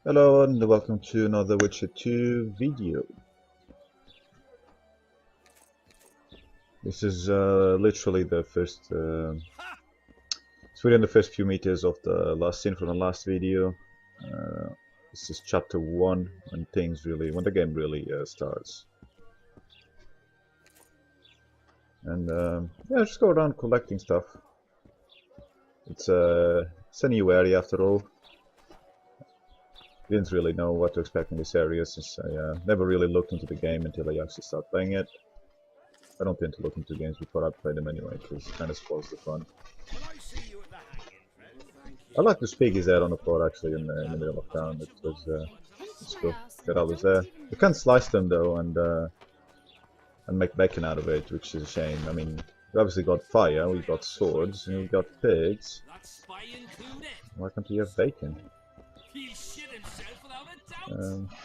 Hello and welcome to another Witcher 2 video. This is literally the first, it's within the first few meters of the last scene from the last video. This is chapter 1 when the game really starts. And yeah, just go around collecting stuff. It's a new area after all. Didn't really know what to expect in this area since I never really looked into the game until I actually started playing it. I don't tend to look into games before I play them anyway, because it kind of spoils the fun. I like the speakers there on the floor actually in the middle of town. It was it's cool that I was there. You can't slice them though and make bacon out of it, which is a shame. I mean, we obviously got fire, we got swords, and we got pigs. Why can't we have bacon?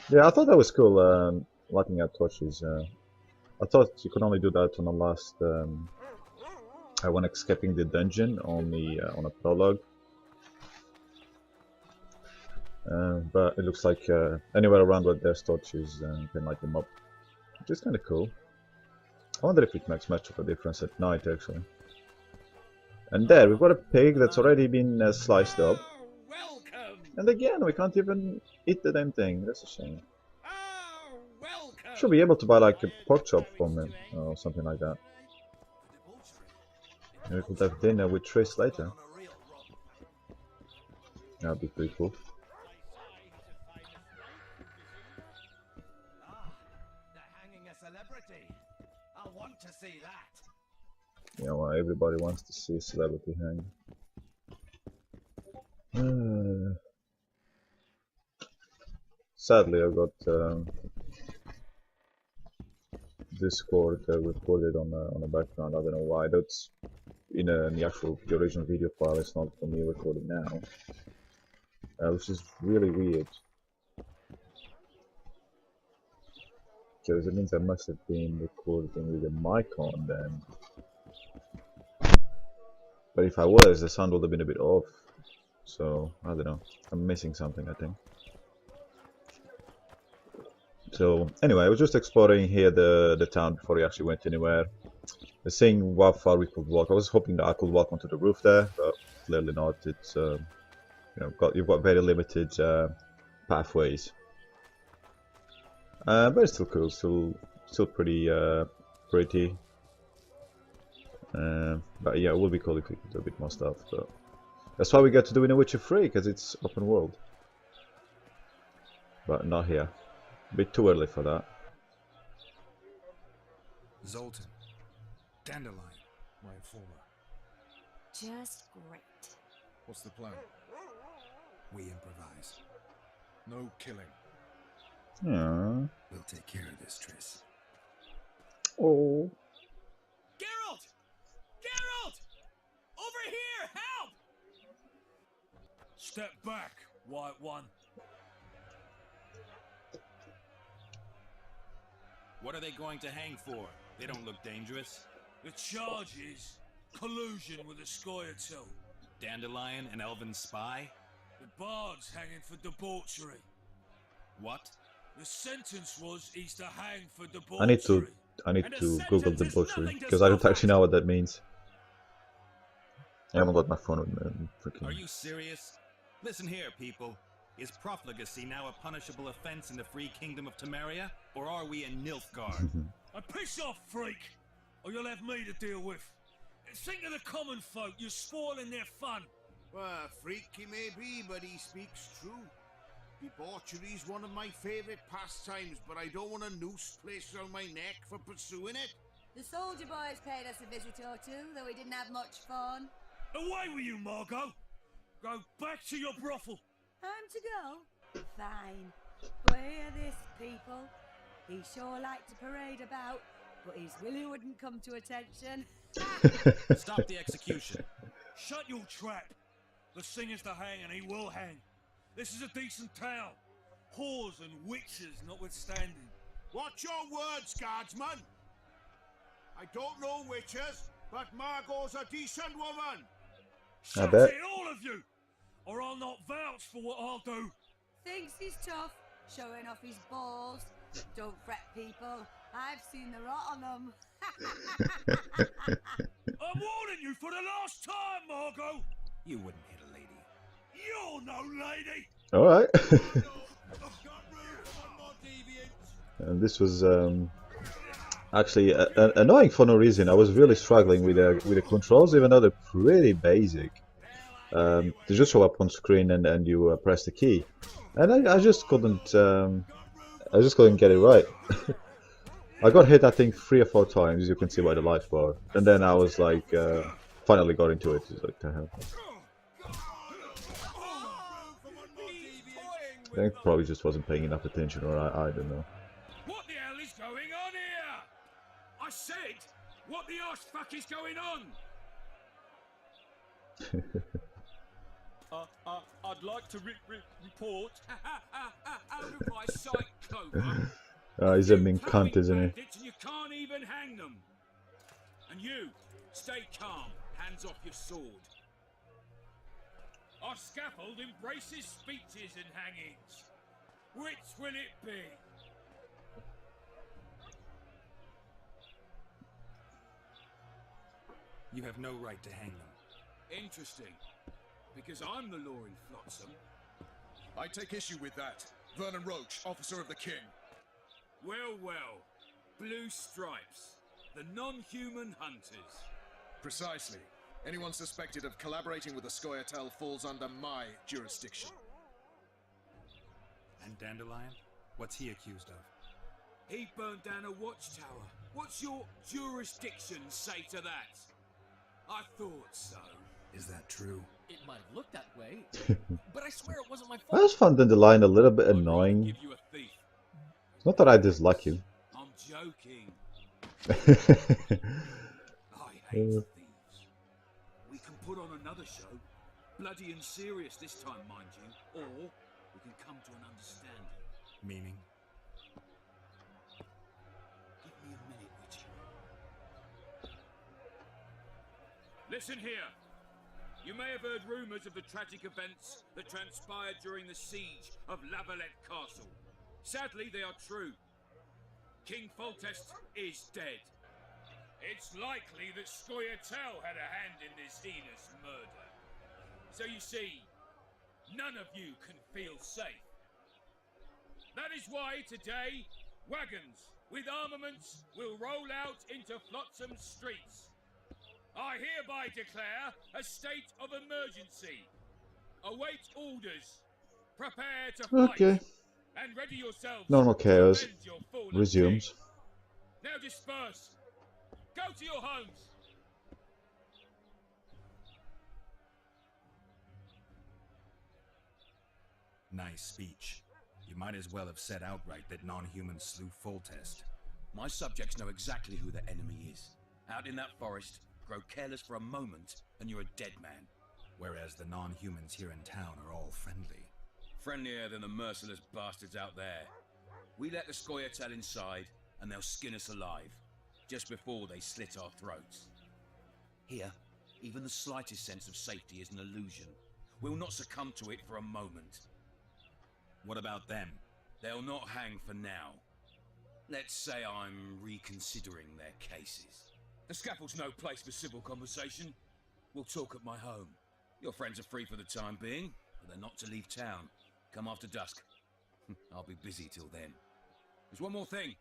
Yeah, I thought that was cool, lighting out torches. I thought you could only do that on the last, when escaping the dungeon on a prologue. But it looks like anywhere around where there's torches, you can light them up, which is kind of cool. I wonder if it makes much of a difference at night, actually. And there, we've got a pig that's already been sliced up. And again, we can't even eat the damn thing. That's a shame. Should be able to buy like a pork chop from him or something like that. And we could have dinner with Triss later. That'd be pretty cool. Yeah, well, everybody wants to see a celebrity hang. Sadly, I got Discord recorded on the background. I don't know why. That's in the original video file. It's not for me recording now, which is really weird. Because it means I must have been recording with a mic on then. But if I was, the sound would have been a bit off. So I don't know. I'm missing something, I think. So anyway, I was just exploring here the town before we actually went anywhere. Seeing how far we could walk. I was hoping that I could walk onto the roof there, but clearly not. It's you've got very limited pathways. But it's still cool, still pretty pretty. But yeah, it would be cool if we could do a bit more stuff. But that's why we get to do in a Witcher 3, because it's open world. But not here. A bit too early for that. Zoltan, Dandelion, my informer. Just great. What's the plan? We improvise. No killing. Yeah. We'll take care of this, Triss. Oh. Geralt! Geralt! Over here! Help! Step back, White One. What are they going to hang for? They don't look dangerous. The charge is collusion with a Scoia'tael. Dandelion, an elven spy? The bard's hanging for debauchery. What? The sentence was he's to hang for debauchery. I need to Google debauchery, because I don't actually know what that means. I haven't got my phone with me. Are you serious? Listen here, people. Is profligacy now a punishable offense in the free kingdom of Temeria, or are we in Nilfgaard? Piss off, freak, or you'll have me to deal with. Think of the common folk. You're spoiling their fun. Well, freak he may be, but he speaks true. Debauchery's one of my favourite pastimes, but I don't want a noose placed around my neck for pursuing it. The soldier boys paid us a visit or two, though we didn't have much fun. Away with you, Margot. Go back to your brothel. Time to go? Fine. But hear this, people. He sure liked to parade about, but his willy wouldn't come to attention. Stop the execution. Shut your trap. The singer's to hang, and he will hang. This is a decent town. Whores and witches notwithstanding. Watch your words, guardsman. I don't know witches, but Margot's a decent woman. I Shut bet. it, all of you, or I'll not vouch for what I'll do. Thinks he's tough, showing off his balls. Don't fret, people. I've seen the rot on them. I'm warning you for the last time, Margot. You wouldn't hit a lady. You're no lady. Alright. Got room for one more deviant. And this was actually annoying for no reason. I was really struggling with the controls, even though they're pretty basic. They just show up on screen and you press the key, and I just couldn't get it right. I got hit I think 3 or 4 times. You can see by the life bar, and then I was like finally got into it. It's like the hell. I think probably just wasn't paying enough attention, or I don't know. What the hell is going on here? I said, what the arse fuck is going on? I'd like to report out of my sight, Clover. He's a mean cunt, isn't he? And you can't even hang them. And you, stay calm, hands off your sword. Our scaffold embraces speeches and hangings. Which will it be? You have no right to hang them. Interesting. Because I'm the law in Flotsam. I take issue with that. Vernon Roach, officer of the king. Well, well. Blue stripes. The non-human hunters. Precisely. Anyone suspected of collaborating with the Scoia'tael falls under my jurisdiction. And Dandelion? What's he accused of? He burned down a watchtower. What's your jurisdiction say to that? I thought so. Is that true? It might have looked that way, but I swear it wasn't my I fault. just found Dandelion a little bit I'd rather annoying. give you a thief. It's not that I dislike you. I'm joking. Yeah, I hate thieves. We can put on another show. Bloody and serious this time, mind you. Or we can come to an understanding. Meaning? Give me a minute, Richie. Listen here. You may have heard rumours of the tragic events that transpired during the siege of Lavalette Castle. Sadly, they are true. King Foltest is dead. It's likely that Scoia'tael had a hand in this heinous murder. So you see, none of you can feel safe. That is why today, wagons with armaments will roll out into Flotsam streets. I hereby declare a state of emergency. Await orders. Prepare to fight. okay. And ready yourselves. Normal to chaos avenge your fallen resumes. king. Now disperse. Go to your homes. Nice speech. You might as well have said outright that non-humans slew Foltest. My subjects know exactly who the enemy is. Out in that forest, grow careless for a moment, and you're a dead man. Whereas the non-humans here in town are all friendly. Friendlier than the merciless bastards out there. We let the Scoia'tael inside, and they'll skin us alive, just before they slit our throats. Here, even the slightest sense of safety is an illusion. We'll not succumb to it for a moment. What about them? They'll not hang for now. Let's say I'm reconsidering their cases. The scaffold's no place for civil conversation. We'll talk at my home. Your friends are free for the time being, but they're not to leave town. Come after dusk. I'll be busy till then. There's one more thing.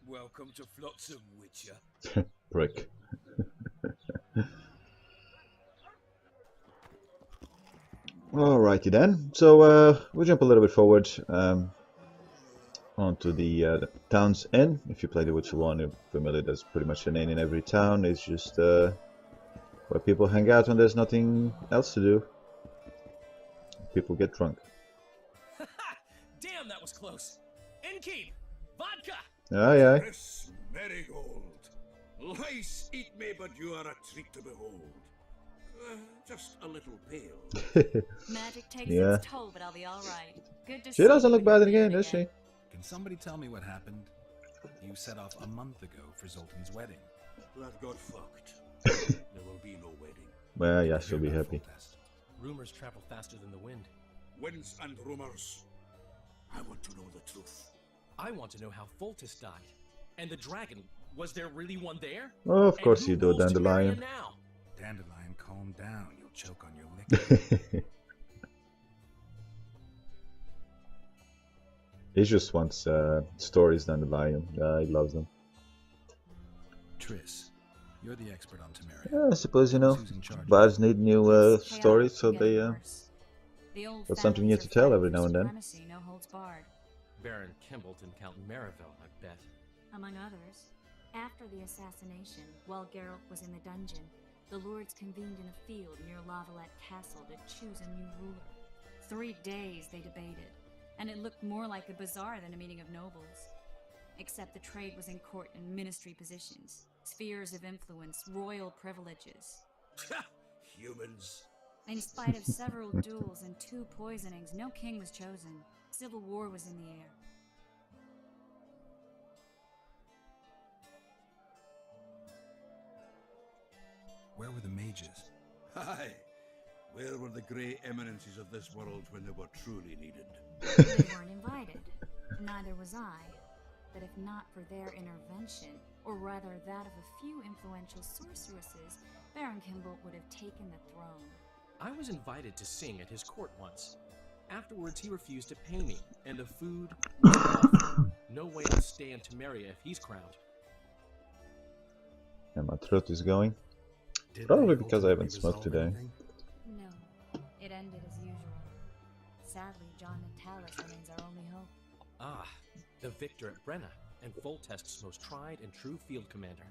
Welcome to Flotsam, Witcher. Brick. Alrighty then. So we'll jump a little bit forward onto the town's inn. If you play The Witcher 1, you're familiar. There's pretty much an inn in every town. It's just where people hang out when there's nothing else to do. People get drunk. Damn, that was close. Innkeep, vodka. Aye, aye. Chris Marigold. Lice eat me, but you are a treat to behold. Just a little pale. Magic takes Yeah. its toll, but I'll be all right. Good to She see doesn't you look bad in the again. game, does she? Can somebody tell me what happened? You set off a month ago for Zoltan's wedding. That got fucked. There will be no wedding. Well, yeah, she'll be happy. Foltest. Rumors travel faster than the wind. Winds and rumors. I want to know the truth. I want to know how Foltest died. And the dragon, was there really one there? Oh, of course And who you do, rules Dandelion. Temeria now? Dandelion, calm down. You'll choke on your liquor. He just wants stories, Dandelion. Yeah, he loves them. Triss, you're the expert on Temeria. Yeah, I suppose, you know, Who's in charge? bards need new It's stories, chaotic so and they getting worse. The old got something new families to are tell fighting every for now and then. supremacy, no holds barred. Baron Kimbolt and Count Mariville, I bet. Among others. After the assassination, while Geralt was in the dungeon, the lords convened in a field near Lavalette Castle to choose a new ruler. 3 days they debated, and it looked more like a bazaar than a meeting of nobles. Except the trade was in court and ministry positions, spheres of influence, royal privileges. Humans. In spite of several duels and 2 poisonings, no king was chosen. Civil war was in the air. Where were the mages? Aye. Where were the grey eminences of this world when they were truly needed? They weren't invited. Neither was I. But if not for their intervention, or rather that of a few influential sorceresses, Baron Kimbolt would have taken the throne. I was invited to sing at his court once. Afterwards, he refused to pay me, and the food was awful. No way I'll stay in Temeria if he's crowned. And my throat is going. Did Probably they because I haven't ultimately smoked resolve today. anything? No, it ended as usual. Sadly, John Natalis remains our only hope. Ah, the victor at Brenna, and Foltest's most tried and true field commander.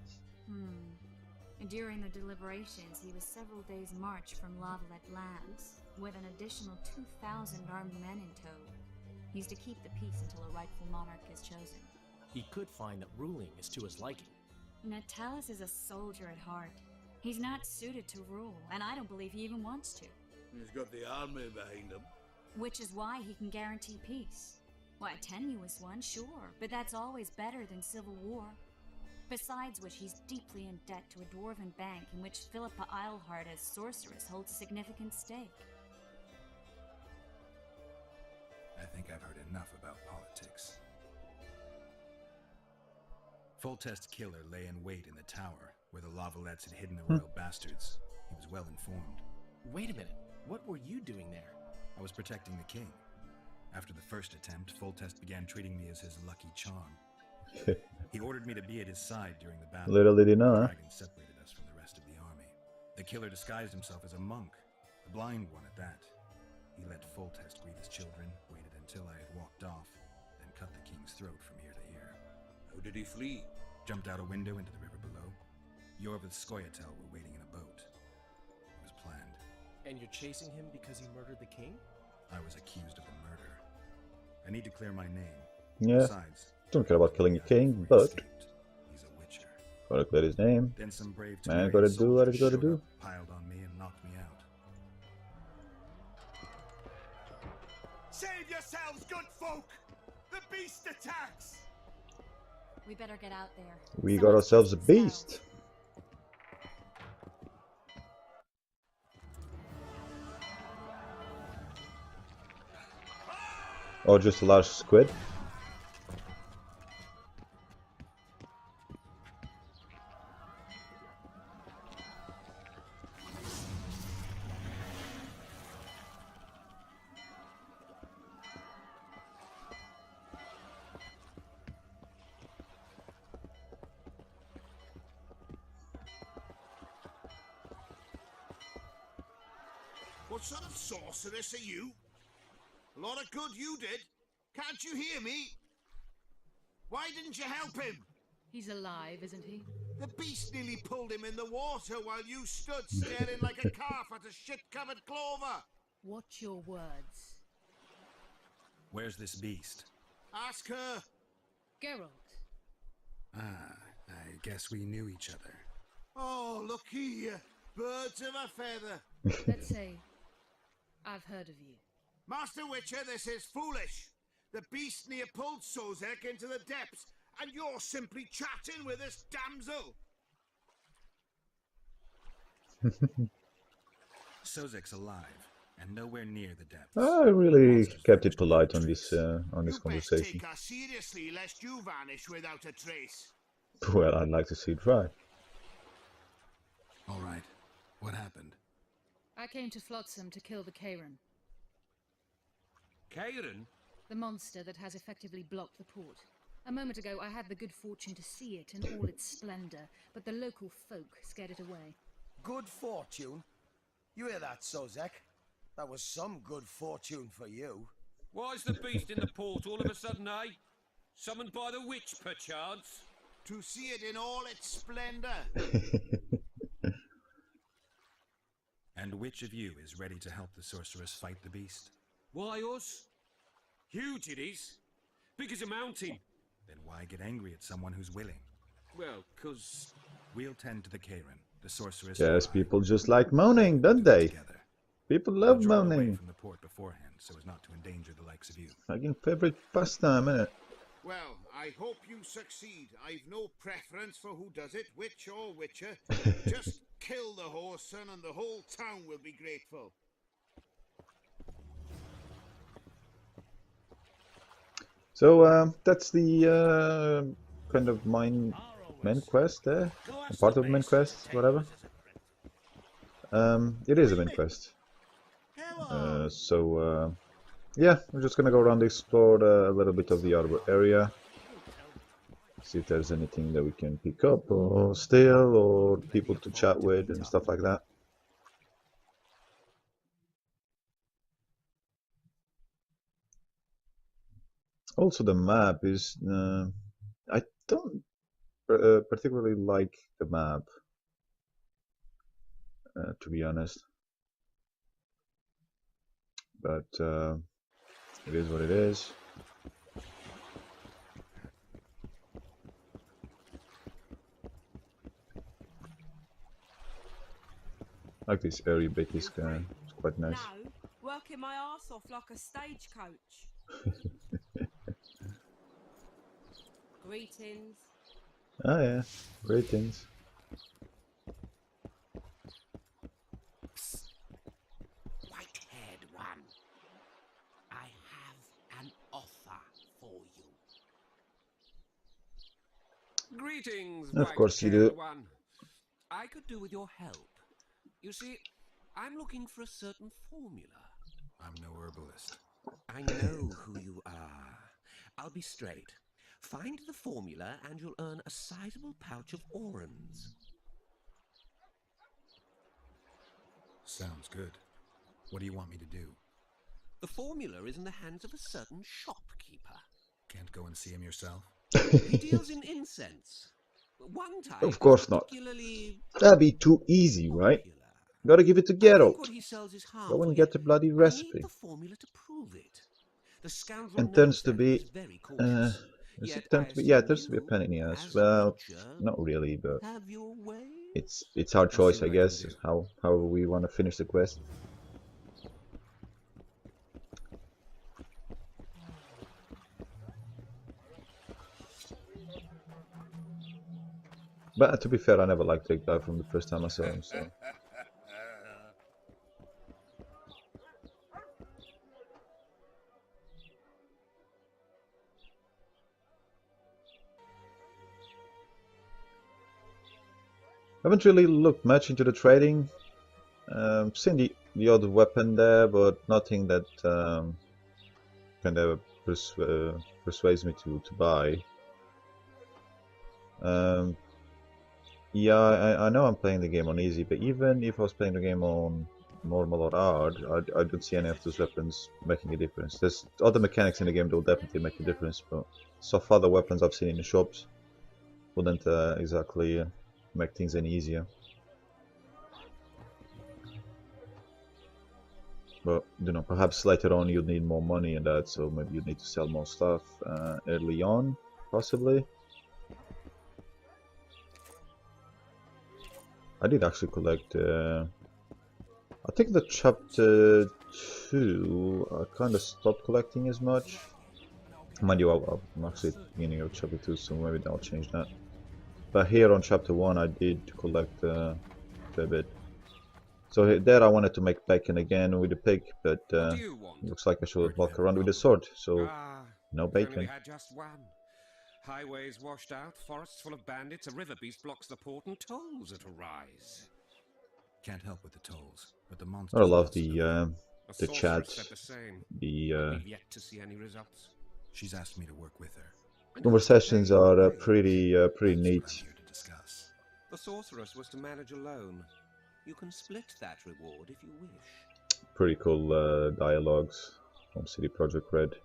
During the deliberations, he was several days' march from Lavalette lands, with an additional 2,000 armed men in tow. He's to keep the peace until a rightful monarch is chosen. He could find that ruling is to his liking. Natalis is a soldier at heart. He's not suited to rule, and I don't believe he even wants to. He's got the army behind him. Which is why he can guarantee peace. Why, a tenuous one, sure, but that's always better than civil war. Besides which, he's deeply in debt to a dwarven bank in which Philippa Eilhart as sorceress holds a significant stake. I think I've heard enough about politics. Foltest's killer lay in wait in the tower, where the Lavalettes had hidden the royal bastards. He was well informed. Wait a minute, what were you doing there? I was protecting the king. After the first attempt, Foltest began treating me as his lucky charm. He ordered me to be at his side during the battle. Little did he know, The huh? dragon separated us from the rest of the army. The killer disguised himself as a monk, a blind one at that. He let Foltest greet his children, waited until I had walked off, then cut the king's throat from ear to ear. How did he flee? Jumped out a window into the river below. Yorv with Skoyatel were waiting in a boat. It was planned. And you're chasing him because he murdered the king? I was accused of a murder. I need to clear my name. Yeah, Besides, don't care about killing a king, before he but escaped, he's a witcher. gotta clear his name. Then some brave Man, Temerian gotta do what soldiers he's gotta showed do. up, piled on me and knocked me out. Save yourselves, good folk! The beast attacks! We better get out there. We got Someone's ourselves a getting beast. spelled. Or just a large squid. What sort of sorceress are you? A lot of good you did. Can't you hear me? Why didn't you help him? He's alive, isn't he? The beast nearly pulled him in the water while you stood staring like a calf at a shit-covered clover. Watch your words. Where's this beast? Ask her. Geralt. Ah, I guess we knew each other. Oh, look here. Birds of a feather. Let's say I've heard of you. Master Witcher, this is foolish. The beast near pulled Sozek into the depths, and you're simply chatting with this damsel. Sozek's alive. and nowhere near the depths. I really Monsters kept it vanished without polite on trace. this You best conversation. take us seriously, lest you vanish without a trace. Well, I'd like to see it try. All right, what happened? I came to Flotsam to kill the Karen, Karen? the monster that has effectively blocked the port. A moment ago, I had the good fortune to see it in all its splendor, but the local folk scared it away. Good fortune? You hear that, Sozek? That was some good fortune for you. Why's the beast in the port all of a sudden, eh? Summoned by the witch, perchance? To see it in all its splendor. And which of you is ready to help the sorceress fight the beast? Why, us? Huge it is. Big as a mountain. Then why get angry at someone who's willing? Well, 'cause... We'll tend to the Karen, the sorceress. Yes, people just like moaning, don't they? Together. People We'll love draw away moaning. from the port beforehand, so as not to endanger the likes of you. Fucking favorite pastime, innit? Well, I hope you succeed. I've no preference for who does it, witch or witcher. Just kill the whoreson and the whole town will be grateful. So that's the kind of main quest there, part of the main quest, whatever. It is a main quest. Yeah, we're just gonna go around, explore a little bit of the arbor area, see if there's anything that we can pick up or steal or people to chat with and stuff like that. Also, the map is I don't particularly like the map, to be honest, but it is what it is. I like this airy bit, it's quite nice. No, working my arse off like a stagecoach. Greetings. Oh yeah, greetings. White-haired one, I have an offer for you. Greetings, Of course you do. one. I could do with your help. You see, I'm looking for a certain formula. I'm no herbalist. I know who you are. I'll be straight. Find the formula and you'll earn a sizable pouch of orans. Sounds good. What do you want me to do? The formula is in the hands of a certain shopkeeper. Can't go and see him yourself? He deals in incense. One type Of course not. particularly That'd be too easy, right? popular. Gotta give it to I think Geralt. what he sells is Go harmful, and get the yet bloody I recipe. need the formula to prove it. The scoundrel And knows turns to that be, he's very cautious. Does Yet it tend I to be? Yeah, it assume turns to be a you, pain in the ass. as a Well, butcher, not really, but have your way. it's our I'll choice, see I what I can guess, do. how we want to finish the quest. But to be fair, I never liked Take Dive from the first time I saw him, so. Haven't really looked much into the trading. Seen the odd weapon there, but nothing that kind of persuades me to buy. Yeah, I know I'm playing the game on easy, but even if I was playing the game on normal or hard, I don't see any of those weapons making a difference. There's other mechanics in the game that will definitely make a difference, but so far the weapons I've seen in the shops wouldn't exactly make things any easier. But, you know, perhaps later on you'd need more money and that, so maybe you'd need to sell more stuff early on, possibly. I did actually collect, I think the chapter 2, I kind of stopped collecting as much. Mind you, I'm actually at the beginning of chapter 2, so maybe I'll change that. But here on chapter 1 I did collect a fair bit. So there I wanted to make bacon again with the pig, but What do you want? looks like I should walk around with a sword, so no if only we bacon. had just one. Highways washed out, forests full of bandits, a river beast blocks the port, and tolls at a rise. Can't help with the tolls, but the monsters. I love the sorceress chat, said the same. the We've yet to see any results. She's asked me to work with her. conversations are pretty neat. That's what I'm here to discuss. The sorceress was to manage alone. You can split that reward if you wish. Pretty cool dialogues from CD Projekt Red.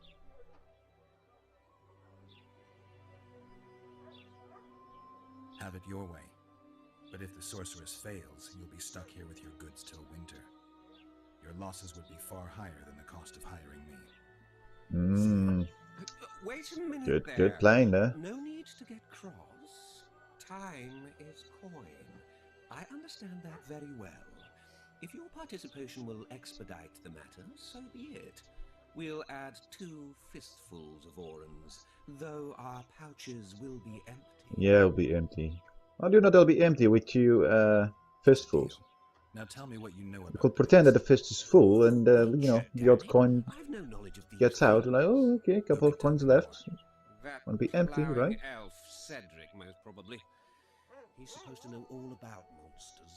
Have it your way. But if the sorceress fails, you'll be stuck here with your goods till winter. Your losses would be far higher than the cost of hiring me. Wait a minute there. Good playing there. No need to get cross. Time is coin. I understand that very well. If your participation will expedite the matter, so be it. We'll add 2 fistfuls of orans, though our pouches will be empty. Yeah, it'll be empty. How do you know they'll be empty with 2 fistfuls? Now tell me what you know about. You could pretend that the fist is full, and you know, the odd coin No knowledge of these gets out. Like, oh, okay, a couple of coins left. That Won't be empty, plowing right? elf, Cedric, most probably. He's supposed to know all about monsters.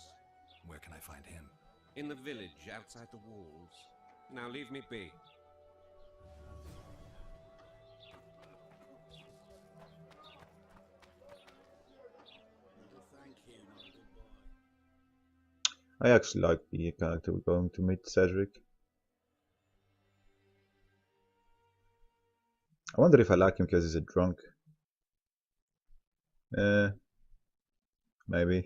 Where can I find him? In the village, outside the walls. Now leave me be. I actually like the character we're going to meet, Cedric. I wonder if I like him because he's a drunk. Maybe.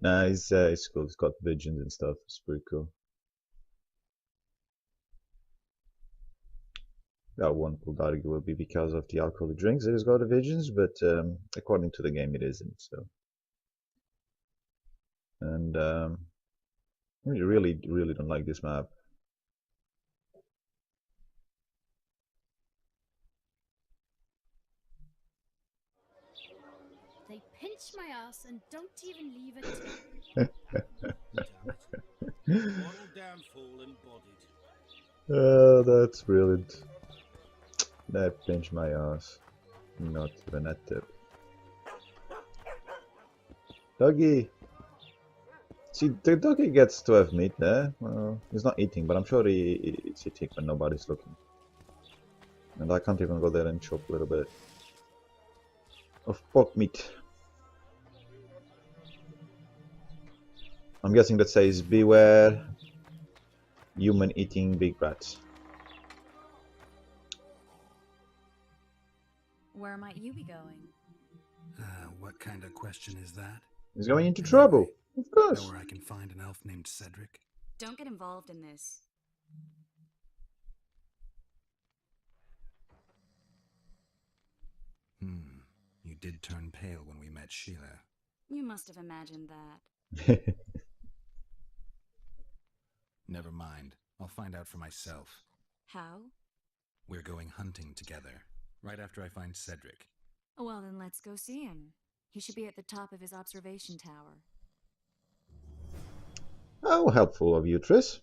Nah, he's cool. He's got visions and stuff. It's pretty cool. That one could argue will be because of the alcohol he drinks that he's got the visions, but according to the game it isn't. So, and I really don't like this map. They pinch my ass and don't even leave a tip. Moral downfall embodied. Oh, that's brilliant. They pinch my ass. Not even a tip. Doggy! See, the doggy gets to have meat there. Well, he's not eating, but I'm sure it's eating when nobody's looking. And I can't even go there and chop a little bit of pork meat. I'm guessing that says beware human eating big rats. Where might you be going? What kind of question is that? He's going into trouble, of course. Know where I can find an elf named Cedric? Don't get involved in this. You did turn pale when we met Sheila. You must have imagined that. Never mind. I'll find out for myself. How? We're going hunting together, right after I find Cedric. Well, then let's go see him. He should be at the top of his observation tower. How helpful of you, Triss.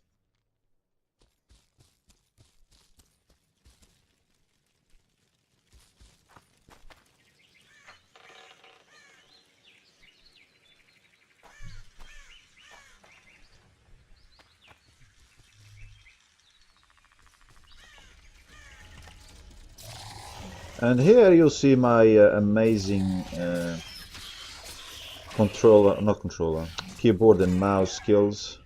And here you'll see my amazing keyboard and mouse skills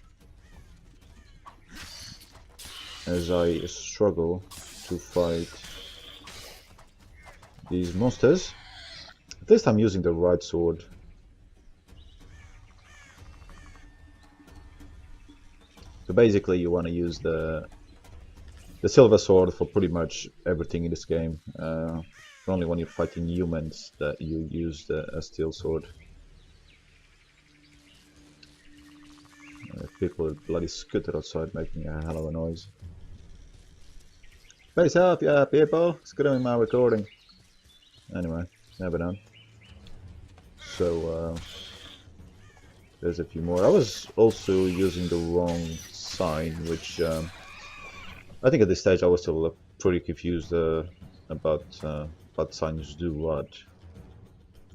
as I struggle to fight these monsters. At least I'm using the right sword. So basically you want to use the silver sword for pretty much everything in this game. Only when you're fighting humans that you use a steel sword. People with bloody scooter outside making a hell of a noise. Face up, yeah, people! Screwing my recording. Anyway, never done. So, There's a few more. I was also using the wrong sign, which I think at this stage I was still pretty confused about what signs do what,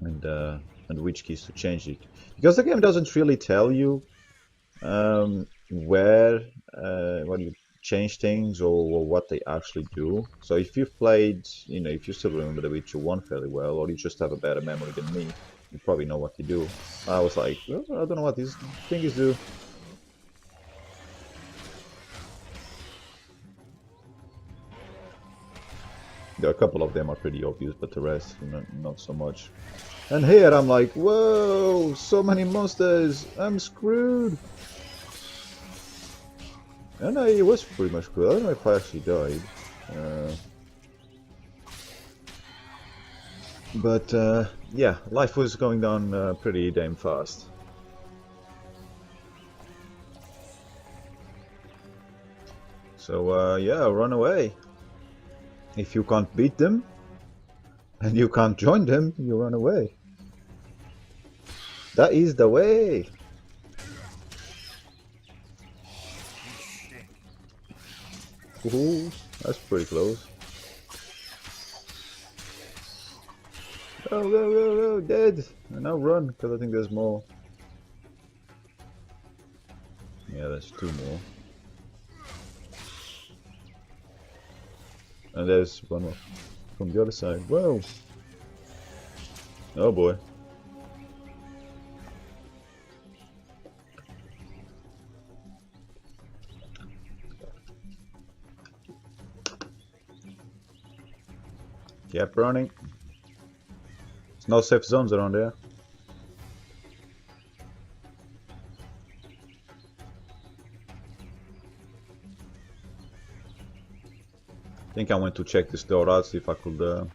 and which keys to change it, because the game doesn't really tell you where when you change things or what they actually do. So if you've played, you know, if you still remember The Witcher 1 fairly well, or you just have a better memory than me, you probably know what to do. I was like, well, I don't know what these things do. There are a couple of them are pretty obvious, but the rest, not so much. And here I'm like, whoa, so many monsters, I'm screwed. And it was pretty much cool. I don't know if I actually died. But yeah, life was going down pretty damn fast. So yeah, run away. If you can't beat them, and you can't join them, you run away. That is the way. Ooh, that's pretty close. Go, go, go, go, dead! And now run, because I think there's more. Yeah, there's 2 more. And there's one more from the other side. Whoa! Oh boy. Keep running. There's no safe zones around there. I think I went to check this door out, see if I could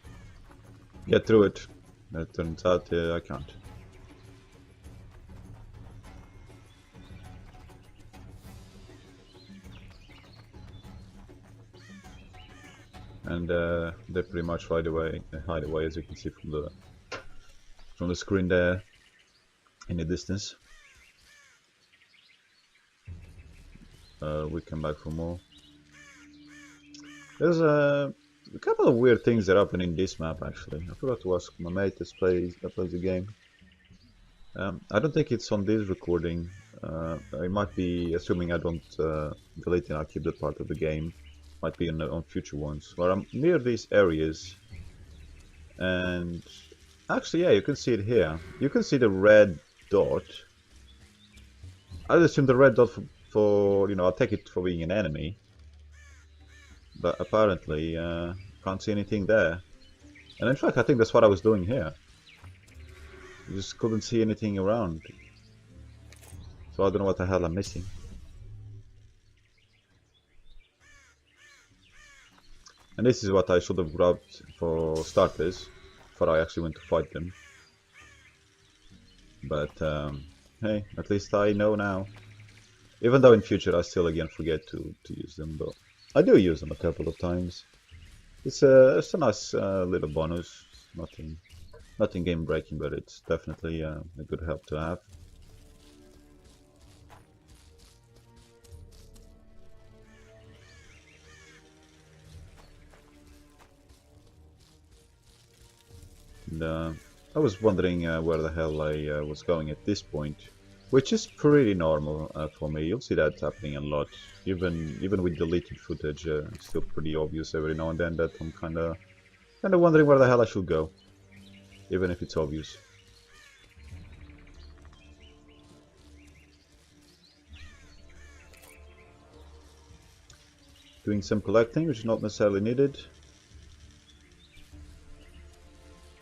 get through it. It turns out I can't. And they pretty much hide away, as you can see from the screen there in the distance. We come back for more. There's a couple of weird things that happen in this map actually. I forgot to ask my mate that plays the game. I don't think it's on this recording. It might be, assuming I don't delete it and I keep that part of the game. Might be on future ones. Where I'm near these areas, and actually, yeah, you can see it here. You can see the red dot. I'd assume the red dot for you know, I'll take it for being an enemy. But apparently, can't see anything there. And in fact, I think that's what I was doing here. I just couldn't see anything around. So I don't know what the hell I'm missing. And this is what I should have grabbed for starters, before I actually went to fight them. But hey, at least I know now. Even though in future I still again forget to use them, but I do use them a couple of times. It's a nice little bonus. Nothing game breaking, but it's definitely a good help to have. And, I was wondering where the hell I was going at this point, which is pretty normal for me. You'll see that happening a lot, even with deleted footage. It's still pretty obvious every now and then that I'm kind of wondering where the hell I should go, even if it's obvious. Doing some collecting, which is not necessarily needed.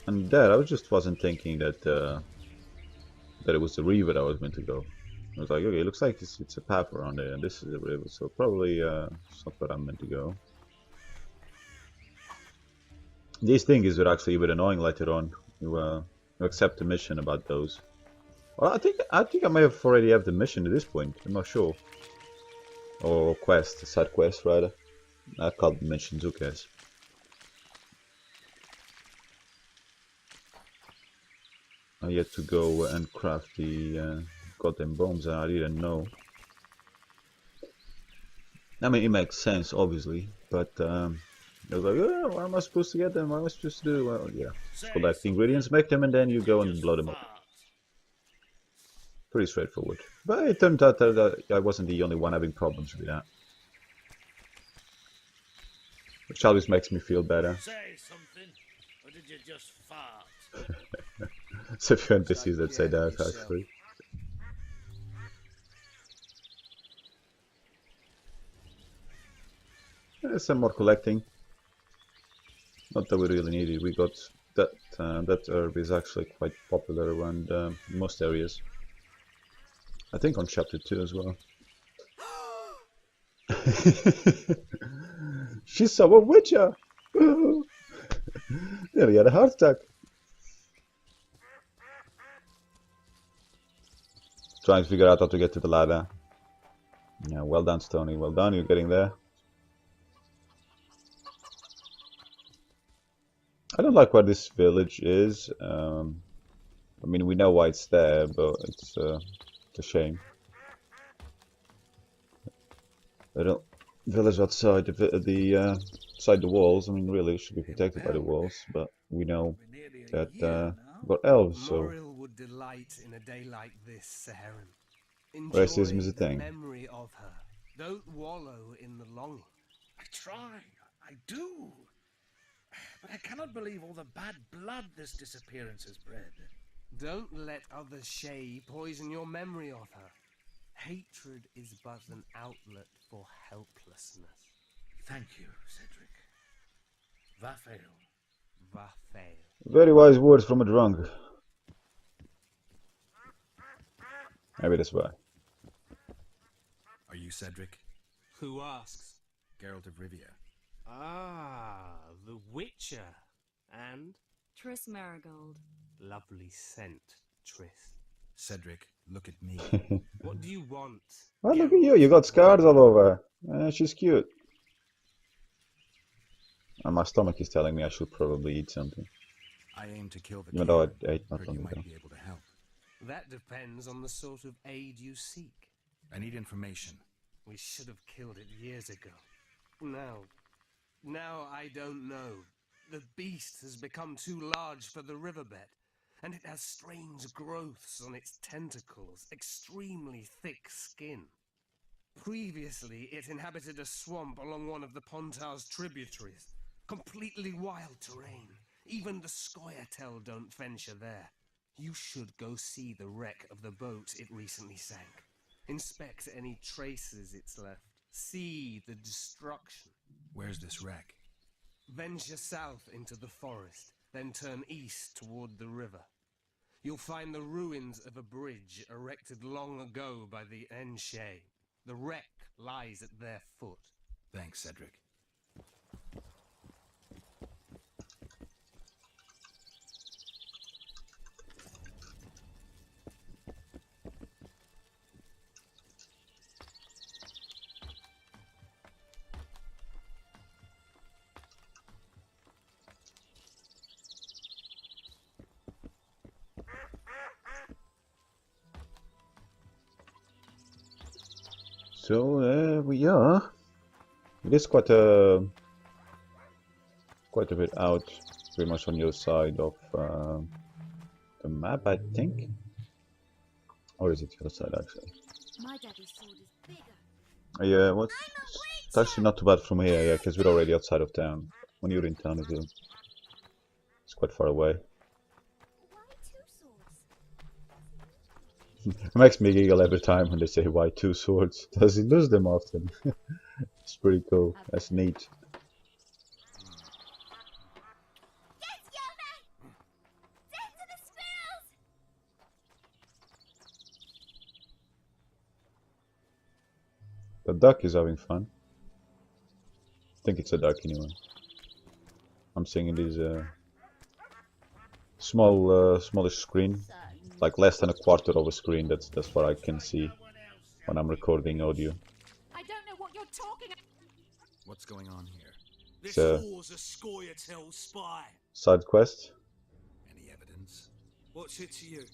And there, I just wasn't thinking that it was the river I was meant to go. I was like, okay, it looks like it's a path around there, and this is a river, so probably it's not where I'm meant to go. These things are actually a bit annoying later on. You accept a mission about those. Well, I think I may have already have the mission at this point. I'm not sure. Or quest, a side quest rather. I called the missions, who cares? I yet to go and craft the got them bombs and I didn't know. I mean, it makes sense, obviously, but I was like, oh, what am I supposed to get them? What am I supposed to do? Well, yeah, collect the ingredients, make them, and then you go and blow them up. Pretty straightforward. But it turned out that I wasn't the only one having problems with that. Which always makes me feel better. Say something, or did you just fart? It's a fantasies that say that, actually. Some more collecting. Not that we really need it. We got that. That herb is actually quite popular around most areas. I think on chapter 2 as well. She saw a witcher! Nearly had a heart attack. Trying to figure out how to get to the ladder. Yeah, well done, Stony. Well done, you're getting there. I don't like where this village is. I mean, we know why it's there, but it's a shame. I don't. Village outside outside the walls. I mean, really, it should be protected by the walls, but we know that we've got elves, so Moril would delight in a day like this, Saharan. racism is a thing. Memory of her. Don't wallow in the longing. I try, I do. But I cannot believe all the bad blood this disappearance has bred. Don't let other Shay poison your memory of her. Hatred is but an outlet for helplessness. Thank you, Cedric. Vafail. Vafail. Very wise words from a drunk. Maybe that's why. Are you Cedric? Who asks? Geralt of Rivia. Ah, the Witcher. And? Triss Marigold. Lovely scent, Triss. Cedric, look at me. What do you want? Oh, look at you, you got scars all over. She's cute. And my stomach is telling me I should probably eat something. I aim to kill the Even though I killer. ate not Heard long you ago. might be able to help. That depends on the sort of aid you seek. I need information. We should have killed it years ago. Now I don't know. The beast has become too large for the riverbed, and it has strange growths on its tentacles, extremely thick skin. Previously, it inhabited a swamp along one of the Pontar's tributaries. Completely wild terrain. Even the Scoia'tael don't venture there. You should go see the wreck of the boat it recently sank. Inspect any traces it's left. See the destruction. Where's this wreck? Venture south into the forest, then turn east toward the river. You'll find the ruins of a bridge erected long ago by the Enshe. The wreck lies at their foot. Thanks, Cedric. So there we are. It is quite a bit out, pretty much on your side of the map, I think. Or is it the other side actually? My daddy's sword is bigger. Yeah, what? It's actually not too bad from here, yeah, because we're already outside of town. When you're in town, it's quite far away. It makes me giggle every time when they say why two swords. Does he lose them often? It's pretty cool. That's neat. The duck is having fun. I think it's a duck anyway. I'm seeing this smallish screen. Like less than a quarter of a screen. That's what I can see when I'm recording audio. I don't know what you're talking about. What's going on here? This war's a Scoia'tael spy. Side quest. Any evidence? What's it to you?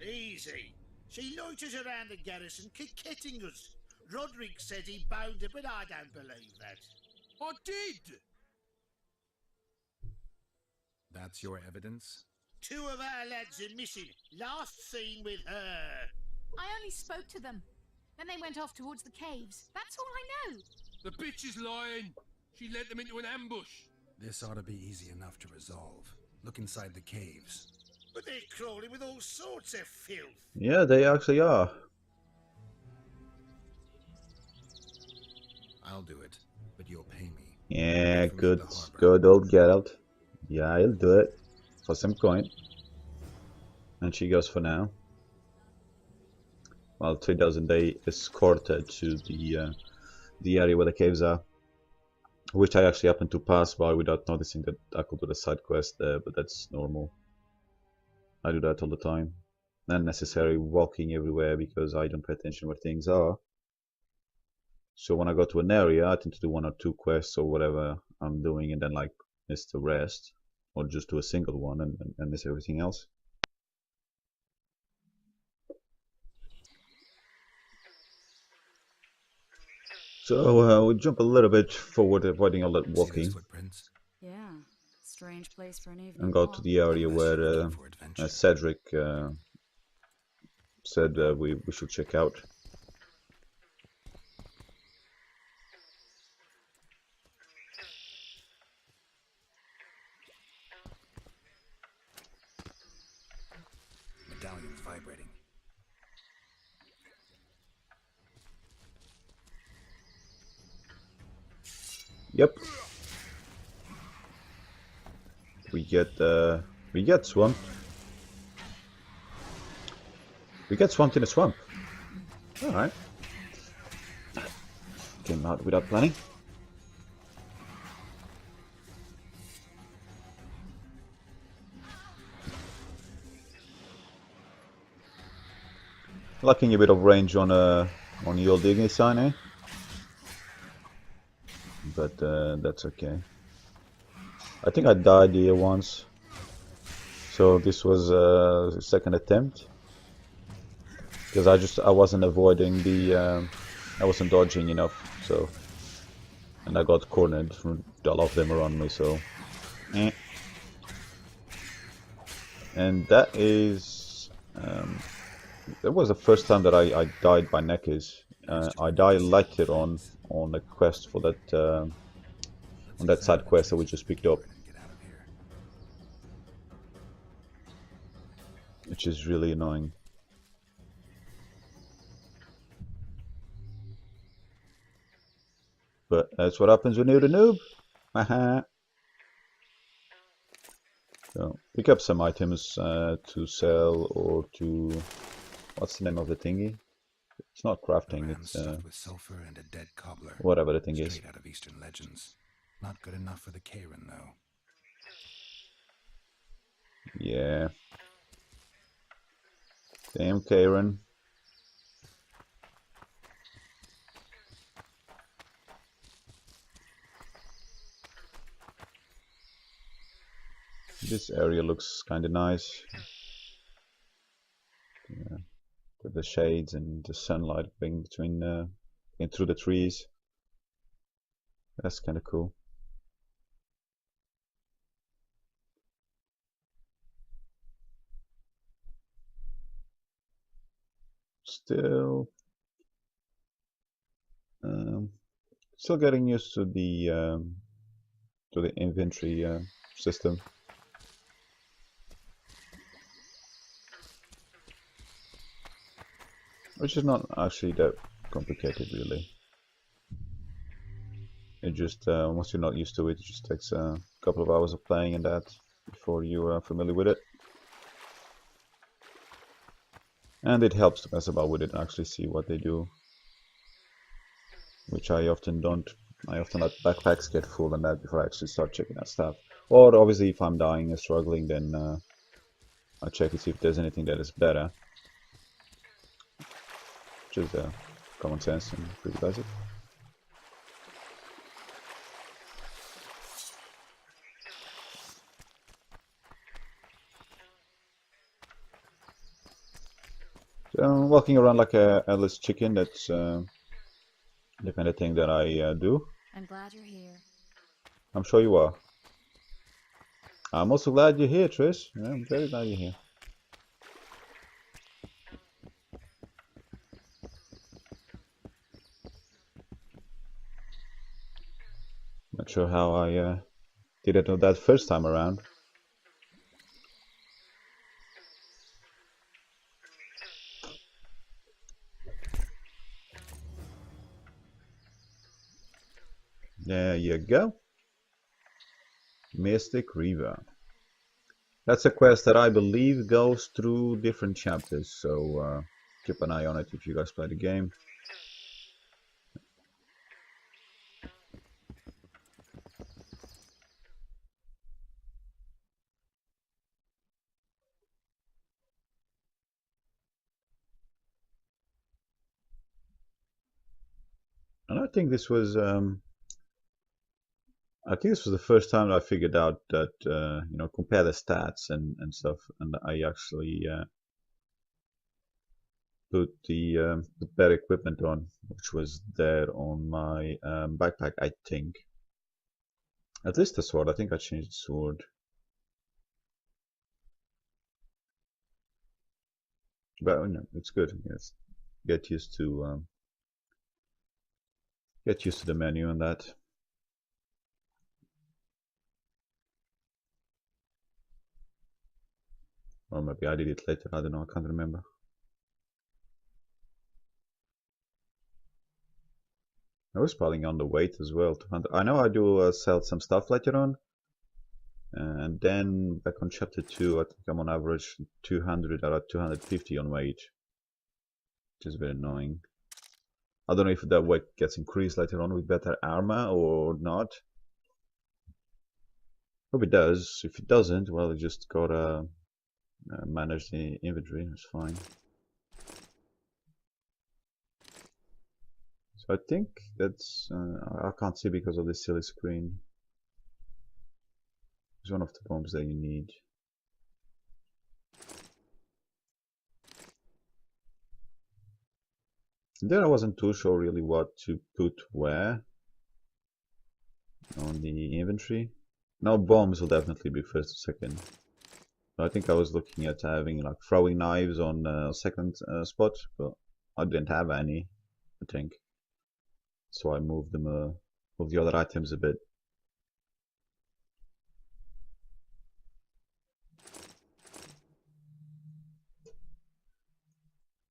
Easy. She loiters around the garrison, kick-kitting us. Roderick said he bound her, but I don't believe that. I did! That's your evidence? 2 of our lads are missing. Last seen with her. I only spoke to them. Then they went off towards the caves. That's all I know. The bitch is lying. She led them into an ambush. This ought to be easy enough to resolve. Look inside the caves. But they're crawling with all sorts of filth. Yeah, they actually are. I'll do it, but you'll pay me. Yeah, good old Geralt. Yeah, I'll do it. For some coin. And she goes for now. Well, 3,000 they escorted to the area where the caves are. Which I actually happened to pass by without noticing that I could do the side quest there, but that's normal. I do that all the time. Not necessarily walking everywhere because I don't pay attention where things are. So when I go to an area, I tend to do 1 or 2 quests or whatever I'm doing and then like miss the rest. Or just do a single one and miss everything else. So we'll jump a little bit forward, avoiding all that walking. Yeah, strange place for an evening. And go to the area where Cedric said we should check out. Medallion's vibrating. Yep. We get swamped. We get swamped in a swamp. Alright. Came out without planning. Lacking a bit of range on the EVGA sign, eh? But that's okay. I think I died here once, so this was a second attempt because I wasn't avoiding the I wasn't dodging enough, so and I got cornered from a lot of them around me, so and that is that was the first time that I died by neckers. I died later on the quest for that on that side quest that we just picked up, which is really annoying. But that's what happens when you're a noob. Haha. So pick up some items to sell or to, what's the name of the thingy? It's not crafting, it's with sulfur and a dead cobbler. Whatever the thing is. Straight out of Eastern legends. Not good enough for the Karen though. Yeah. Damn Karen. This area looks kind of nice. Yeah. With the shades and the sunlight being between in through the trees. That's kind of cool. Still getting used to the inventory system. Which is not actually that complicated, really. It just, once you're not used to it, it just takes a couple of hours of playing and that before you are familiar with it. And it helps to mess about with it and actually see what they do. Which I often don't. I often let backpacks get full and that before I actually start checking out stuff. Or obviously if I'm dying and struggling, then I check to see if there's anything that is better. Which is common sense and pretty basic. So walking around like a headless chicken. That's the kind of thing that I do. I'm glad you're here. I'm sure you are. I'm also glad you're here, Trish. Yeah, I'm very glad you're here. Not sure how I didn't know that first time around. There you go. Mystic River. That's a quest that I believe goes through different chapters, so keep an eye on it if you guys play the game. And I think this was the first time I figured out that you know, compare the stats and stuff, and I actually put the better equipment on, which was there on my backpack, I think. At least the sword. I think I changed the sword. But no, it's good. Yes, get used to the menu and that. Or maybe I did it later. I don't know. I can't remember. I was piling on the weight as well. 200. I know I do sell some stuff later on. And then back on chapter 2, I think I'm on average 200 out of 250 on weight, which is very annoying. I don't know if that weight gets increased later on with better armor or not. Hope it does. If it doesn't, well, you just gotta manage the inventory. It's fine. So I think that's I can't see because of this silly screen. It's one of the bombs that you need. There I wasn't too sure really what to put where on the inventory. Now bombs will definitely be first or second. So I think I was looking at having like throwing knives on second spot, but I didn't have any, I think. So I moved them, moved the other items a bit.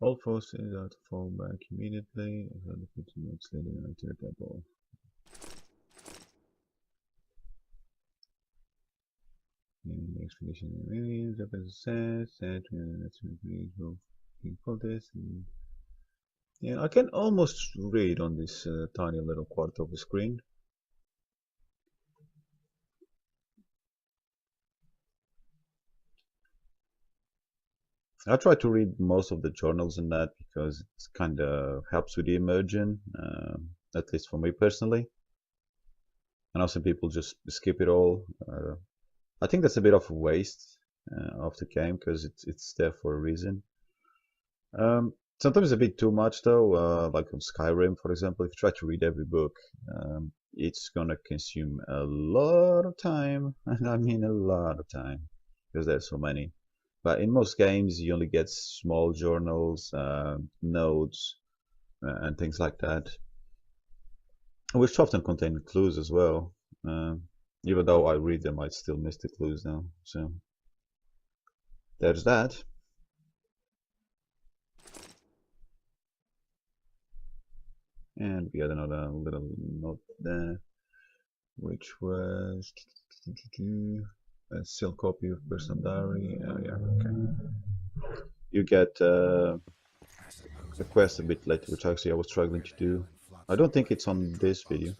All forces are to fall back immediately. If I look into notes later, I tear that ball. In the expedition aliens, Japan says that let's pull this. And yeah, I can almost read on this tiny little quarter of the screen. I try to read most of the journals in that because it kind of helps with the immersion, at least for me personally. I know some people just skip it all. I think that's a bit of a waste of the game because it's there for a reason. Sometimes a bit too much though, like on Skyrim, for example. If you try to read every book, it's gonna consume a lot of time, and I mean a lot of time, because there's so many. But in most games, you only get small journals, notes, and things like that, which often contain clues as well. Even though I read them, I still miss the clues now. So there's that. And we had another little note there, which was a sealed copy of personal diary. Yeah, okay. You get a quest a bit later, which actually I was struggling to do. I don't think it's on this video.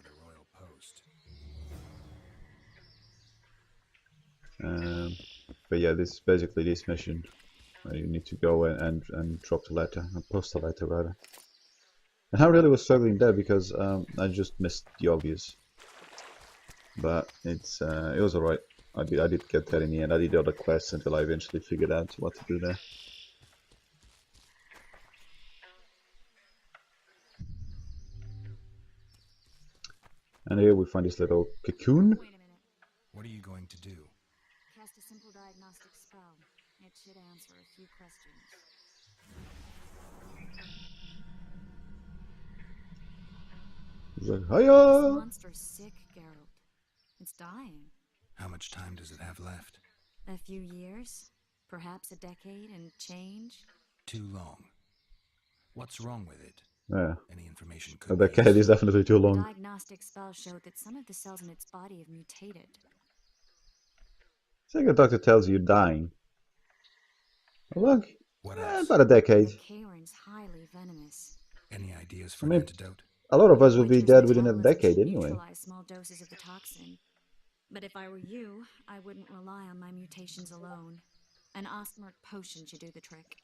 But yeah, this is basically this mission. You need to go and drop the letter, and post the letter rather. And I really was struggling there because I just missed the obvious. But it was alright. I did get there in the end. I did the other quests until I eventually figured out what to do there. And here we find this little cocoon. Wait a minute. What are you going to do? Cast a simple diagnostic spell. It should answer a few questions. He's like, This hiya! monster's sick, Geralt. It's dying. How much time does it have left? A few years? Perhaps a decade and change? Too long. What's wrong with it? Yeah, Any information a could be decade is useful. definitely too The long. diagnostic spell showed that some of the cells in its body have mutated. I think the doctor tells you you're dying. Oh, look, What else? about a decade. The Cairn's highly venomous. Any ideas for I mean, an antidote? A lot of us will be Witcher's dead within a metabolism decade should anyway. neutralize small doses of the toxin. But if I were you, I wouldn't rely on my mutations alone. An Osmerk potion should do the trick.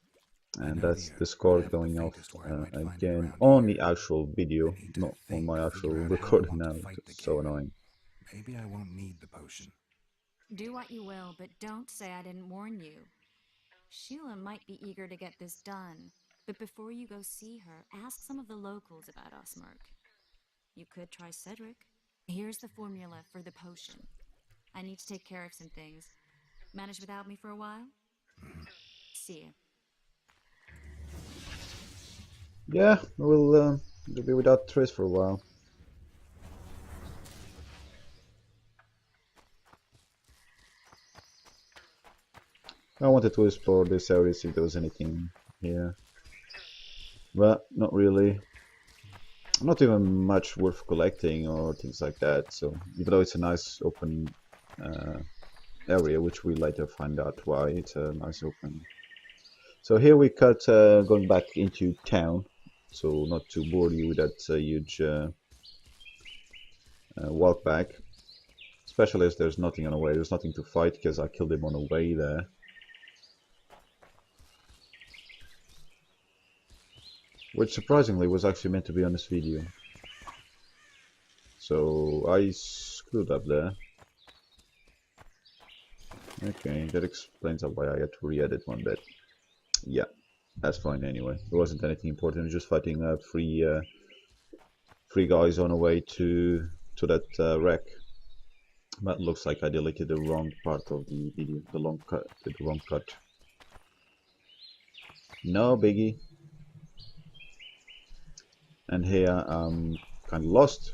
And know that's the Discord have the going off faintest where I might find it again around on here. the actual video, I need to not on think, my figure actual out how I recording want to now. fight the It's so Cairn. annoying. Maybe I won't need the potion. Do what you will, but don't say I didn't warn you. Sheila might be eager to get this done, but before you go see her, ask some of the locals about Osmerk. You could try Cedric. Here's the formula for the potion. I need to take care of some things. Manage without me for a while? See you. Yeah, we'll be without Triss for a while. I wanted to explore this area, see if there was anything here. But not really. Not even much worth collecting or things like that, so even though it's a nice open area, which we later find out why it's a nice open. So here we cut going back into town, so not to bore you with that huge walk back, especially as there's nothing on the way. There's nothing to fight because I killed him on the way there. Which surprisingly was actually meant to be on this video. So I screwed up there. Okay, that explains why I had to re-edit one bit. Yeah, that's fine anyway. It wasn't anything important, it was just fighting three guys on the way to that wreck. But looks like I deleted the wrong part of the video, the wrong cut. No biggie. And here I'm kind of lost.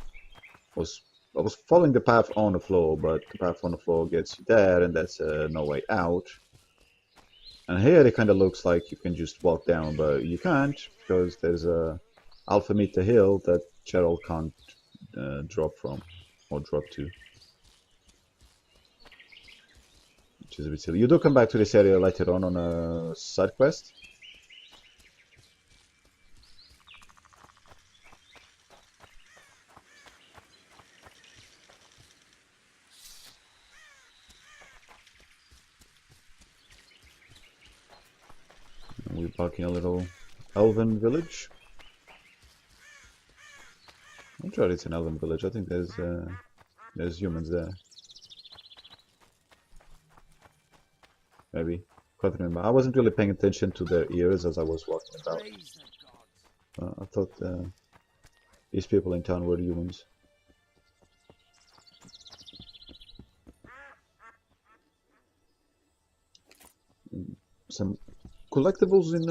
I was following the path on the floor, but the path on the floor gets you there, and that's no way out. And here it kind of looks like you can just walk down, but you can't because there's a alpha meter hill that Cheryl can't drop from or drop to, which is a bit silly. You do come back to this area later on a side quest. We're back in a little elven village. I'm sure it's an elven village. I think there's humans there. Maybe. Can't remember. I wasn't really paying attention to their ears as I was walking about. I thought these people in town were humans. Some collectibles in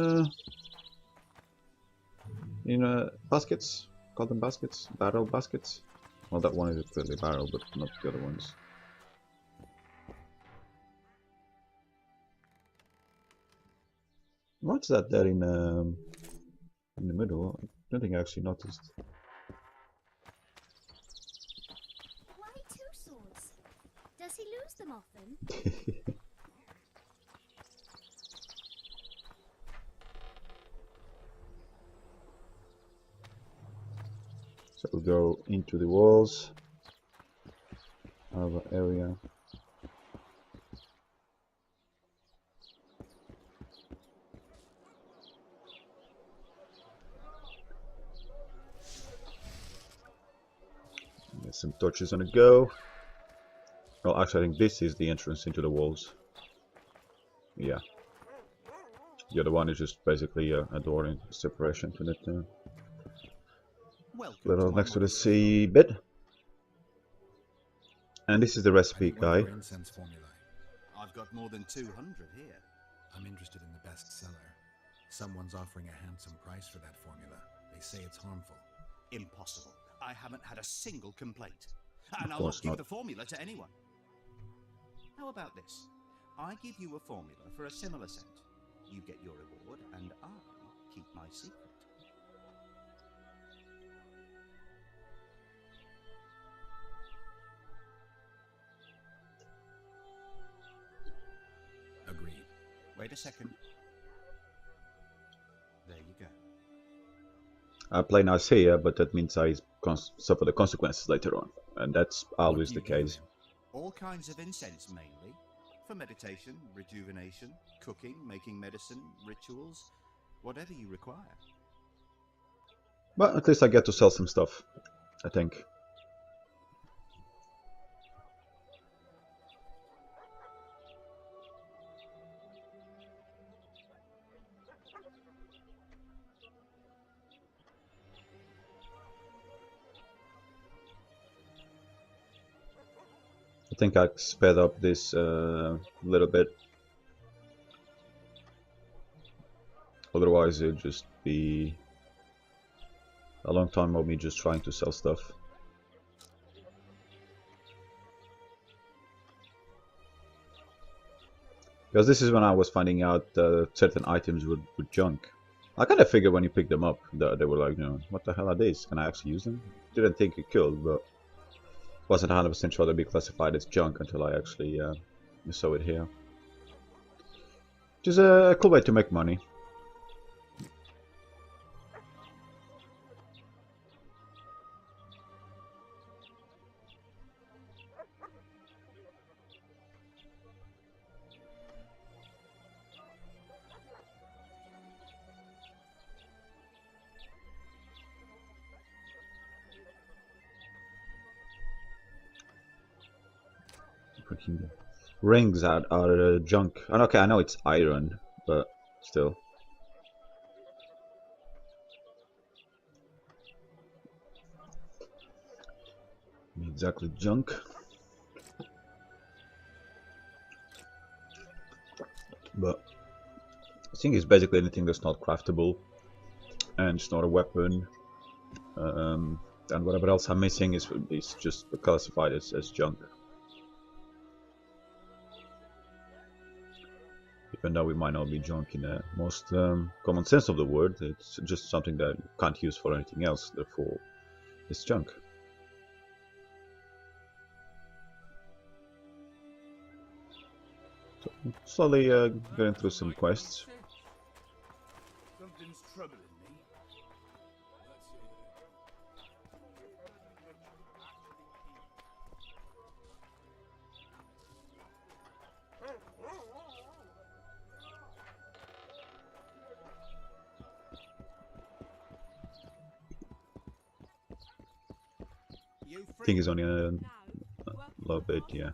baskets. Call them baskets, barrel baskets. Well, that one is clearly barrel, but not the other ones. What's that there in the middle? I don't think I actually noticed. Why two swords? Does he lose them often? So we'll go into the walls of an area. There's some torches on the go. Well, actually, I think this is the entrance into the walls. Yeah. The other one is just basically a door in separation to that. Little next to the sea bit. And this is the recipe guide. Incense formula. I've got more than 200 here. I'm interested in the best seller. Someone's offering a handsome price for that formula. They say it's harmful. Impossible. I haven't had a single complaint. And Of I'll course not give not. the formula to anyone. How about this? I give you a formula for a similar scent. You get your reward, and I keep my secret. Agreed. Wait a second. There you go. I play nice here, but that means I suffer the consequences later on, and that's always the case. All kinds of incense, mainly. For meditation, rejuvenation, cooking, making medicine, rituals, whatever you require. But at least I get to sell some stuff, I think. I think I sped up this little bit. Otherwise it'd just be a long time of me just trying to sell stuff. Because this is when I was finding out certain items were junk. I kind of figured when you pick them up that they were like, you know, what the hell are these? Can I actually use them? Didn't think it could, but wasn't 100% sure they'd be classified as junk until I actually saw it here. Which is a cool way to make money. Rings are junk. And okay, I know it's iron, but still. Exactly junk. But I think it's basically anything that's not craftable and it's not a weapon. And whatever else I'm missing is just classified as junk. Even though it might not be junk in the most common sense of the word, it's just something that you can't use for anything else, therefore it's junk. So, slowly going through some quests. Something's troubling me. I think it's only a little bit, yeah.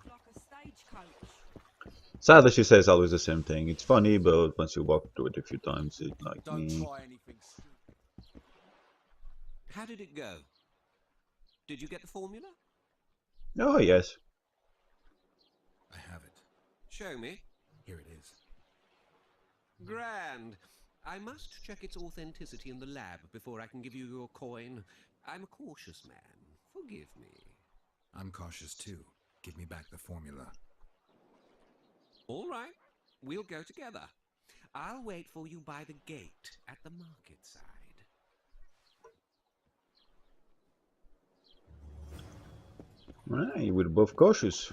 Sadly, she says always the same thing. It's funny, but once you walk through it a few times, it's like, How did it go? Did you get the formula? Oh, yes. I have it. Show me. Here it is. Grand. I must check its authenticity in the lab before I can give you your coin. I'm a cautious man. Forgive me. I'm cautious too. Give me back the formula. All right. We'll go together. I'll wait for you by the gate at the market side. Right, we're both cautious.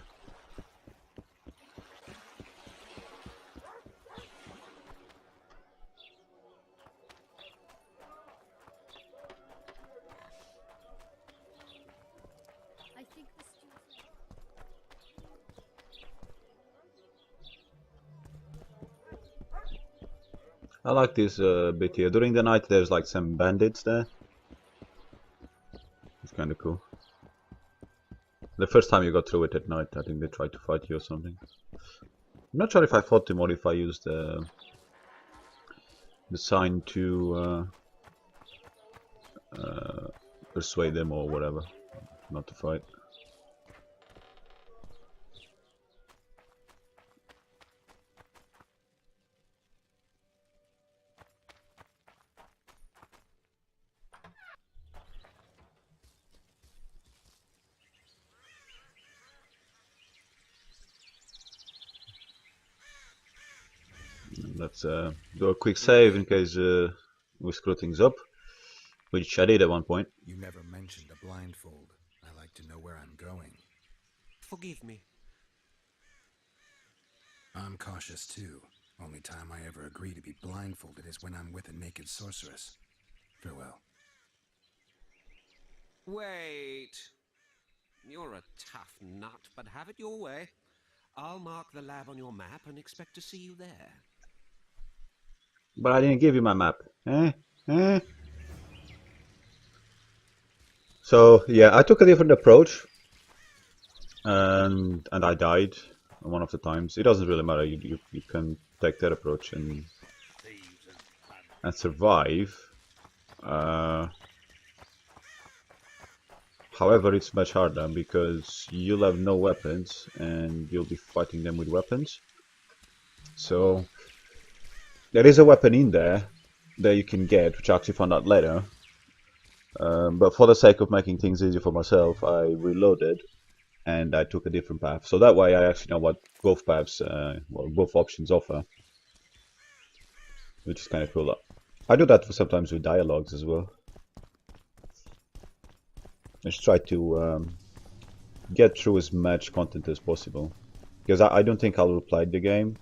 I like this bit here. During the night there's like some bandits there. It's kind of cool. The first time you got through it at night, I think they tried to fight you or something. I'm not sure if I fought him or if I used the sign to persuade them or whatever, not to fight. let's do a quick save in case we screw things up, which I did at one point. You never mentioned a blindfold. I like to know where I'm going. Forgive me. I'm cautious too. Only time I ever agree to be blindfolded is when I'm with a naked sorceress. Farewell. Wait. You're a tough nut, but have it your way. I'll mark the lab on your map and expect to see you there. But I didn't give you my map. So yeah, I took a different approach, and I died one of the times. It doesn't really matter. You can take that approach and survive. However, it's much harder because you'll have no weapons and you'll be fighting them with weapons. So there is a weapon in there that you can get, which I actually found out later. But for the sake of making things easier for myself, I reloaded and I took a different path. So that way I actually know what both paths, well, both options offer, which is kind of cool. I do that sometimes with dialogues as well. Let's try to get through as much content as possible, because I don't think I'll replay the game.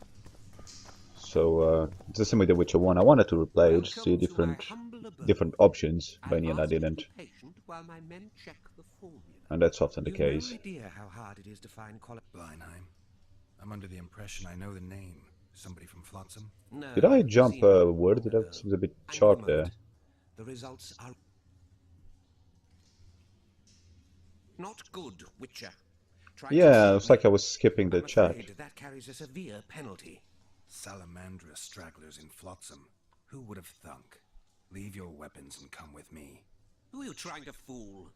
So it's the same with The Witcher 1. I wanted to replay it, see different options, but in the end I didn't. And that's often the case. No idea how hard it is to find Blindheim. I'm under the impression I know the name. Somebody from Flotsam? No, Did I jump a word? That seems a bit sharp there. The results are not good, Witcher. Yeah, it's like I was skipping the chat. That carries a severe penalty. Salamandra stragglers in Flotsam. Who would have thunk? Leave your weapons and come with me. Who are you trying to fool?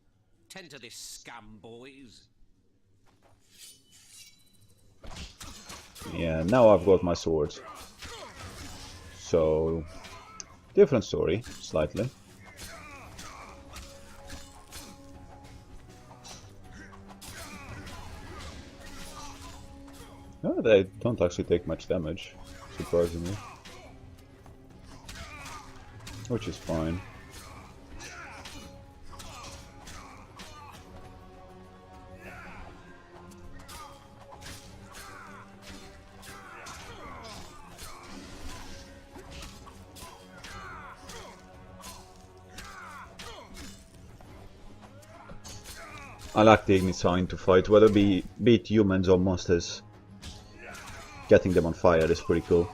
Tend to this scum, boys. Yeah, now I've got my sword. So, different story, slightly. Oh, they don't actually take much damage, surprisingly. Which is fine. I like the Ignite to fight, whether be it humans or monsters. Getting them on fire is pretty cool.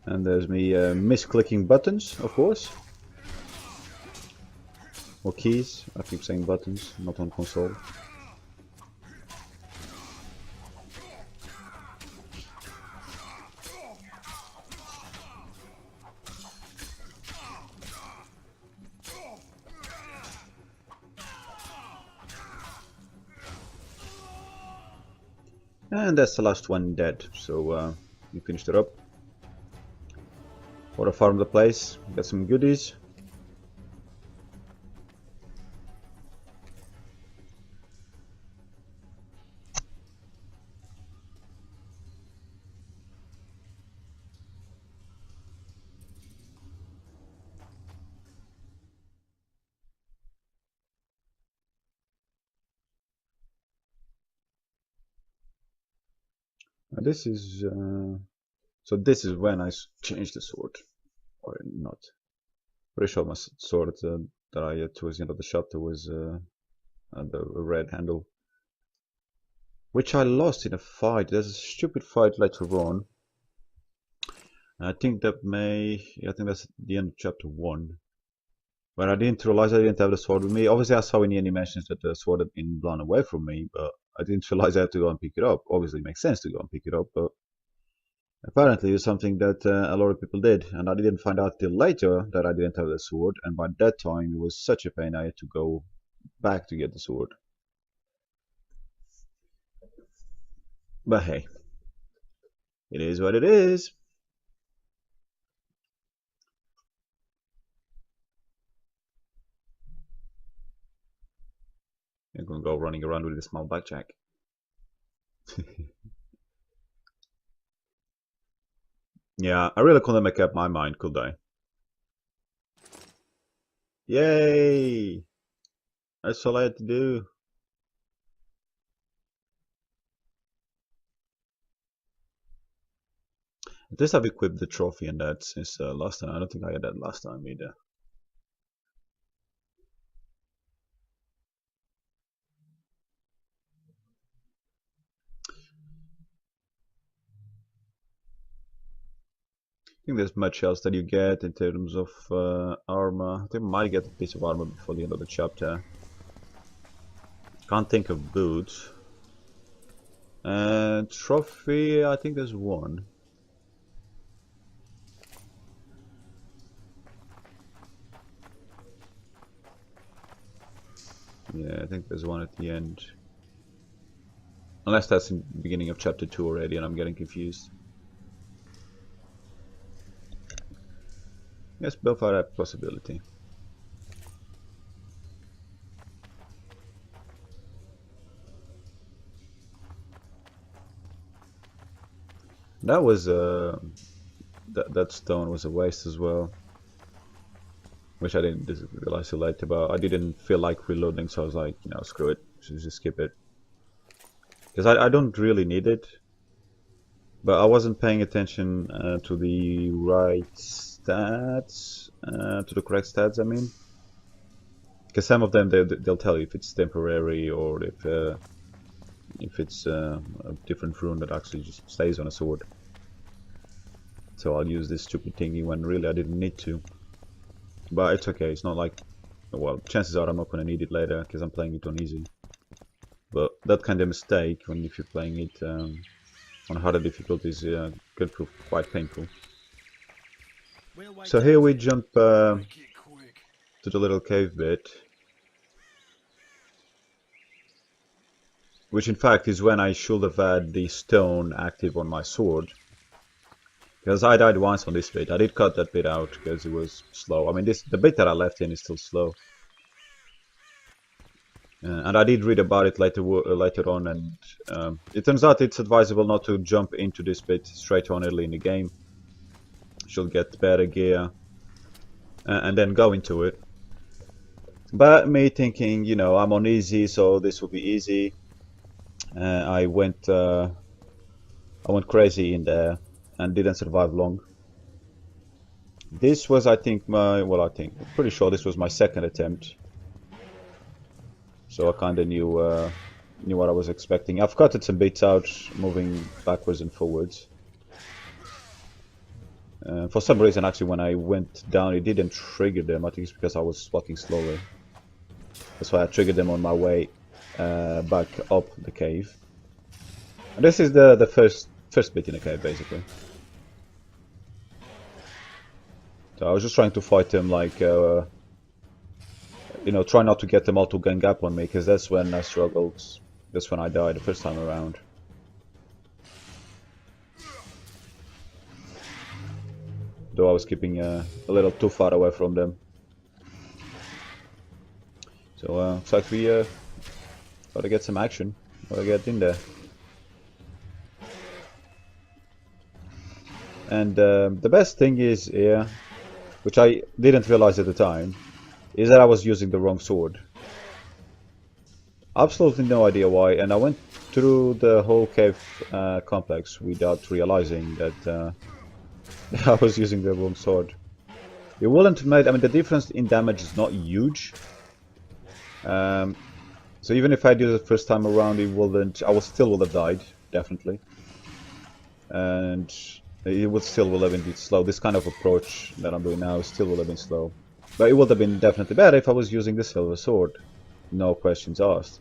And there's me misclicking buttons, of course. Or keys, I keep saying buttons, not on console. And that's the last one dead, so we finished it up. Wanna farm the place, get some goodies. This is so this is when I changed the sword, or not. Pretty sure my sword that I had towards the end of the chapter was the red handle, which I lost in a fight. There's a stupid fight later on. I think that I think that's the end of chapter 1, where I didn't realize I didn't have the sword with me. Obviously I saw in the animations that the sword had been blown away from me, but I didn't realize I had to go and pick it up. Obviously it makes sense to go and pick it up, but apparently it's something that a lot of people did, and I didn't find out till later that I didn't have the sword, and by that time it was such a pain I had to go back to get the sword. But hey, it is what it is. running around with a small blackjack. Yeah, I really couldn't make up my mind, could I? Yay! That's all I had to do. At least I've equipped the trophy and that since last time. I don't think I had that last time either. I think there's much else that you get in terms of armor. I think I might get a piece of armor before the end of the chapter. Can't think of boots. Trophy, I think there's one. Yeah, I think there's one at the end. Unless that's in the beginning of chapter 2 already and I'm getting confused. Yes, both are a possibility. That was that stone was a waste as well, which I didn't realize till later. But I didn't feel like reloading, so I was like, you know, screw it, just skip it, because I don't really need it. But I wasn't paying attention to the right stats, to the correct stats. I mean, because some of them they'll tell you if it's temporary or if it's a different rune that actually just stays on a sword. So I'll use this stupid thingy when really I didn't need to. But it's okay, it's not like, well, chances are I'm not going to need it later because I'm playing it on easy. But that kind of mistake, if you're playing it on harder difficulties, can prove quite painful. So here we jump to the little cave bit. Which in fact is when I should have had the stone active on my sword. Because I died once on this bit. I did cut that bit out because it was slow. I mean, the bit that I left in is still slow. And I did read about it later on, and it turns out it's advisable not to jump into this bit straight on early in the game. Should get better gear and then go into it. But me thinking, you know, I'm on easy, so this will be easy. I went crazy in there and didn't survive long. This was, I think, I'm pretty sure this was my second attempt. So I kind of knew what I was expecting. I've cutted some bits out, moving backwards and forwards. For some reason, actually, when I went down, it didn't trigger them. I think it's because I was walking slowly. That's why I triggered them on my way back up the cave. And this is the first bit in the cave, basically. So I was just trying to fight them like, you know, try not to get them all to gang up on me, because that's when I struggled. That's when I died the first time around. Though I was keeping a little too far away from them. So looks like we gotta get some action. Gotta get in there. And the best thing is here, which I didn't realize at the time, is that I was using the wrong sword. Absolutely no idea why, and I went through the whole cave complex without realizing that I was using the wrong sword. It wouldn't have made, I mean, the difference in damage is not huge. So even if I did it the first time around, I still would have died, definitely. And it would have been slow. This kind of approach that I'm doing now still would have been slow. But it would have been definitely better if I was using the silver sword. No questions asked.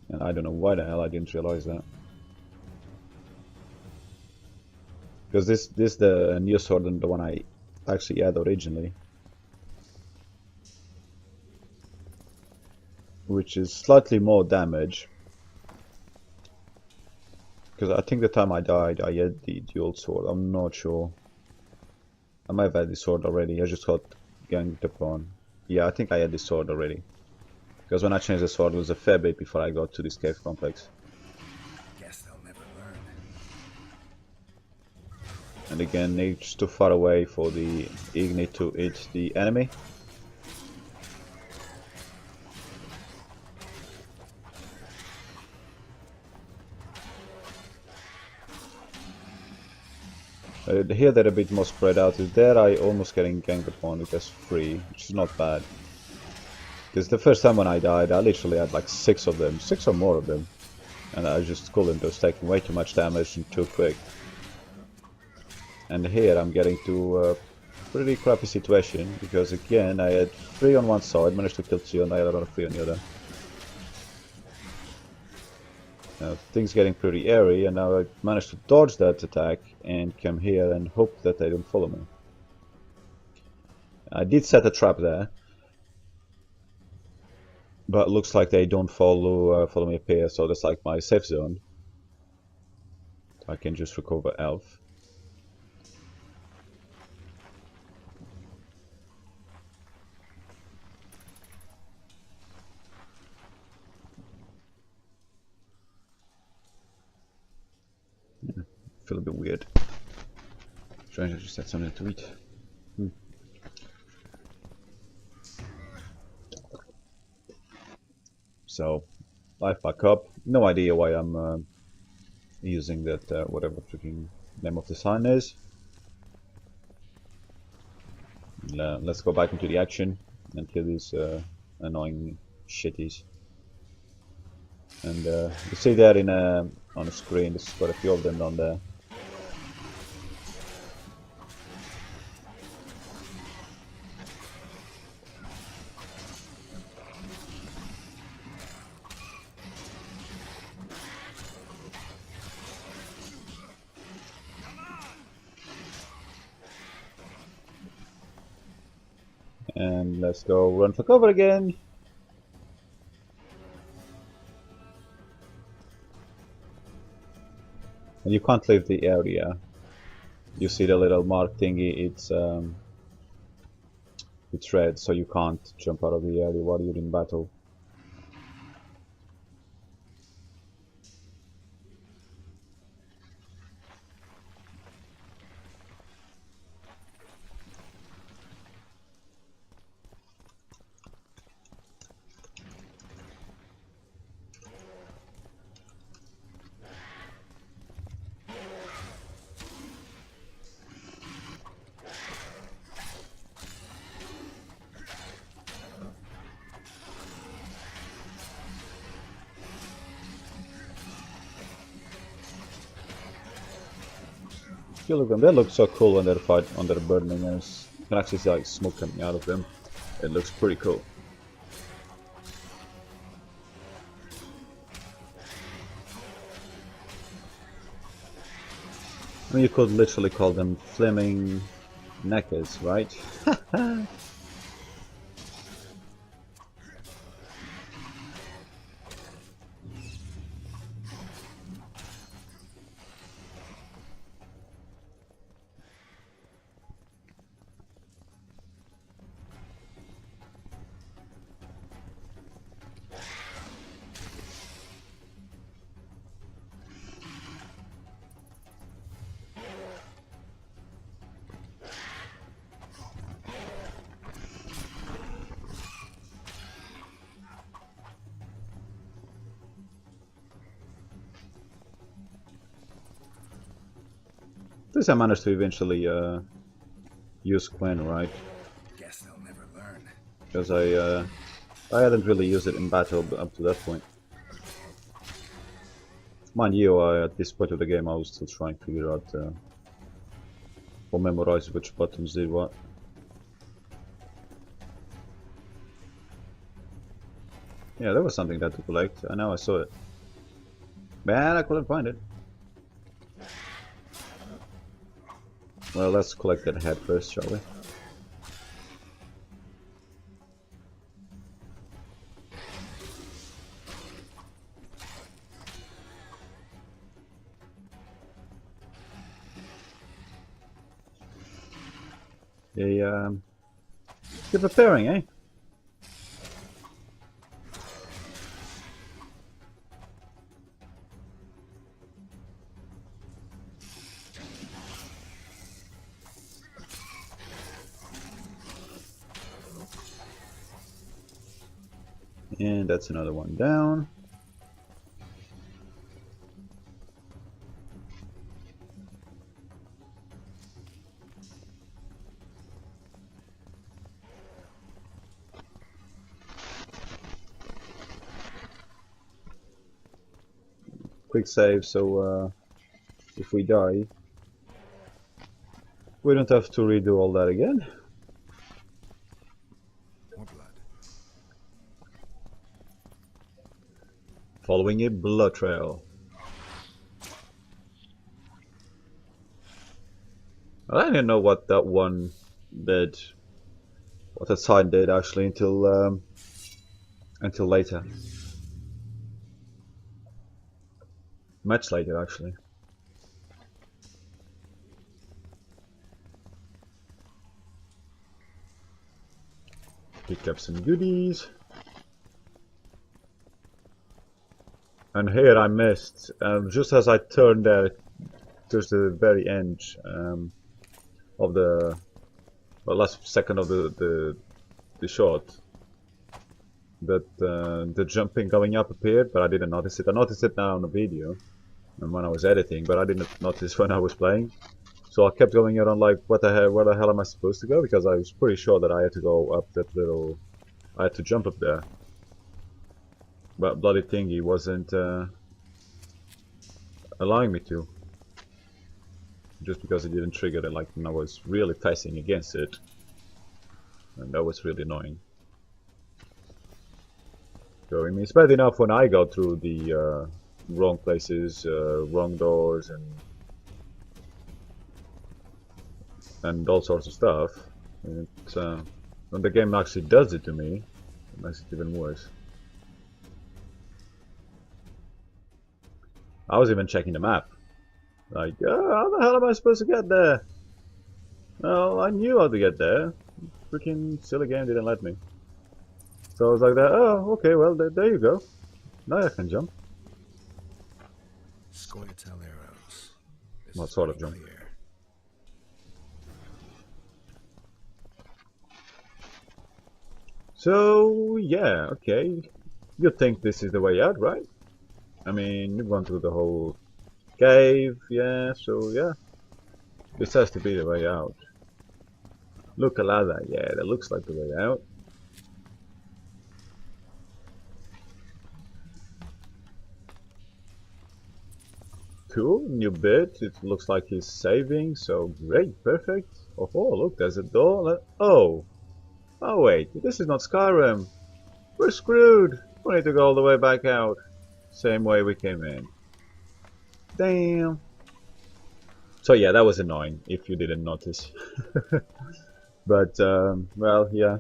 And I don't know why the hell I didn't realize that. Because this is the new sword than the one I actually had originally. Which is slightly more damage. Because I think the time I died, I had the dual sword. I'm not sure. I might have had this sword already. I just got ganged upon. Yeah, I think I had this sword already. Because when I changed the sword, it was a fair bit before I got to this cave complex. Guess they'll never learn. And again, it's too far away for the Igni to hit the enemy. Here they're a bit more spread out. There I almost getting ganked upon with S3, which is not bad. Because the first time when I died, I literally had like 6 of them, 6 or more of them. And I just couldn't, I was taking way too much damage and too quick. And here I'm getting to a pretty crappy situation, because again I had 3 on one side, managed to kill 2 and I had another 3 on the other. Now things getting pretty airy, and now I managed to dodge that attack and come here and hope that they don't follow me. I did set a trap there, but looks like they don't follow me up here, so that's like my safe zone. I can just recover health. Feel a bit weird. Strange, I just had something to eat. So, life back up. No idea why I'm using that, whatever freaking name of the sign is. Let's go back into the action and kill these annoying shitties. And you see that in on the screen, there's quite a few of them down there. And let's go run for cover again. And you can't leave the area. You see the little mark thingy, it's red, so you can't jump out of the area while you're in battle. You look at them, they look so cool when they're when they're burning, and you can actually see like smoke coming out of them. It looks pretty cool. I mean, you could literally call them flaming neckers, right? At least I managed to eventually use Quinn, right? Guess they'll never learn. Because I hadn't really used it in battle up to that point. Mind you, at this point of the game I was still trying to figure out or memorize which buttons did what. Yeah, there was something that to collect. I know I saw it. Man, I couldn't find it. Well, let's collect that head first, shall we? You're preparing, eh? And that's another one down. Quick save, so if we die, we don't have to redo all that again. More blood. Following a blood trail. I didn't know what that one did, what that sign did actually until later. Much later actually. Pick up some goodies. And here I missed, just as I turned there, towards the very end of the last second of the shot, that the jumping going up appeared, but I didn't notice it. I noticed it now on the video and when I was editing, but I didn't notice when I was playing. So I kept going around like, what the hell? Where the hell am I supposed to go? Because I was pretty sure that I had to go up that little. I had to jump up there. But bloody thingy wasn't allowing me to. Just because it didn't trigger it like when I was really pressing against it. And that was really annoying. So I mean, it's bad enough when I go through the wrong places, wrong doors, and all sorts of stuff. And when the game actually does it to me, it makes it even worse. I was even checking the map. Like, how the hell am I supposed to get there? Well, I knew how to get there. Freaking silly game didn't let me. So I was like, oh, okay, well, there you go. Now I can jump. Scoia'tael arrows. What sort of jump? Clear. So, yeah, okay. You think this is the way out, right? I mean, you've gone through the whole cave, yeah, so yeah. This has to be the way out. Look at that, yeah, that looks like the way out. Cool, new bit, it looks like he's saving, so great, perfect. Oh, look, there's a door. Oh, wait, this is not Skyrim. We're screwed. We need to go all the way back out. Same way we came in. Damn. So yeah, that was annoying if you didn't notice. But well, yeah.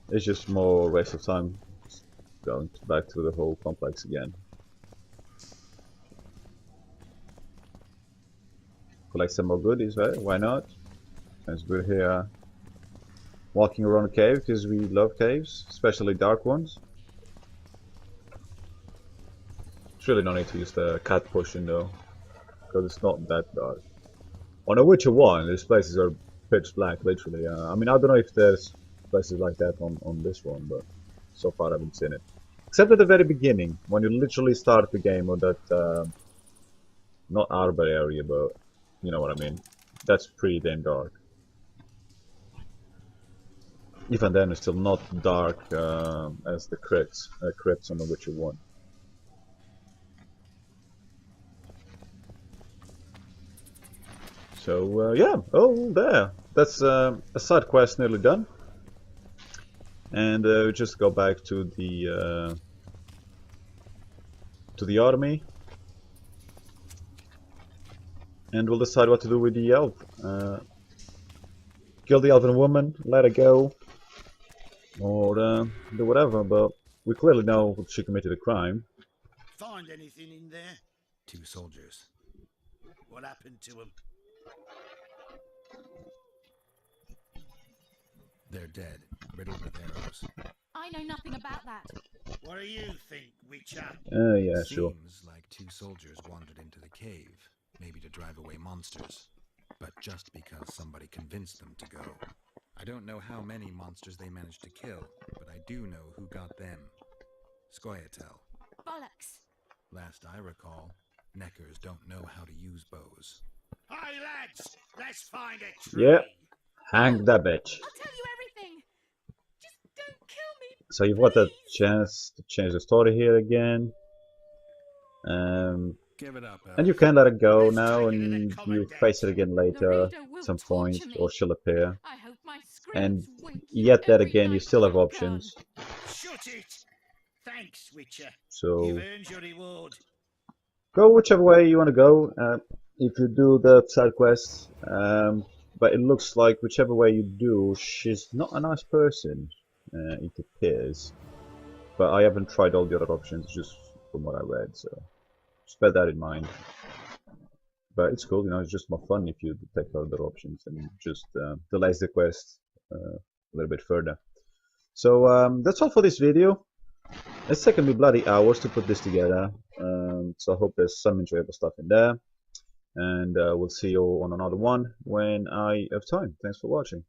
It's just more waste of time going back to the whole complex again. Collect some more goodies, right? Why not? As we're here walking around a cave because we love caves, especially dark ones. It's really no need to use the cat potion though, because it's not that dark. On a Witcher 1, these places are pitch black, literally. I mean, I don't know if there's places like that on this one, but so far I haven't seen it. Except at the very beginning, when you literally start the game, or that, not arbor area, but you know what I mean. That's pretty damn dark. Even then, it's still not dark as the crypts on the Witcher 1. So yeah, oh there, that's a side quest nearly done, and we just go back to the army, and we'll decide what to do with the elf. Kill the elven woman, let her go, or do whatever. But we clearly know she committed a crime. Find anything in there? 2 soldiers. What happened to them? They're dead, riddled with arrows. I know nothing about that. What do you think, Witcher? Yeah, sure. Seems like 2 soldiers wandered into the cave, maybe to drive away monsters. But just because somebody convinced them to go. I don't know how many monsters they managed to kill, but I do know who got them. Scoia'tael. Bollocks! Last I recall, Neckers don't know how to use bows. Hi lads, let's find a tree. Yeah, hang that bitch. I'll tell you everything. Just don't kill me. So you've got the chance to change the story here again. Give it up, And you can let it go now, and you face it again later at some point, or she'll appear. I hope my And screams wake yet that every again, you night still have till options. Shut it. Thanks, Witcher. So You've earned your reward. go whichever way you want to go. If you do the side quest, but it looks like whichever way you do, she's not a nice person. It appears, but I haven't tried all the other options, just from what I read. So just bear that in mind. But it's cool, you know. It's just more fun if you take other options and just delays the quest a little bit further. So that's all for this video. It's taken me bloody hours to put this together, so I hope there's some enjoyable stuff in there, and we'll see you on another one when I have time. Thanks for watching.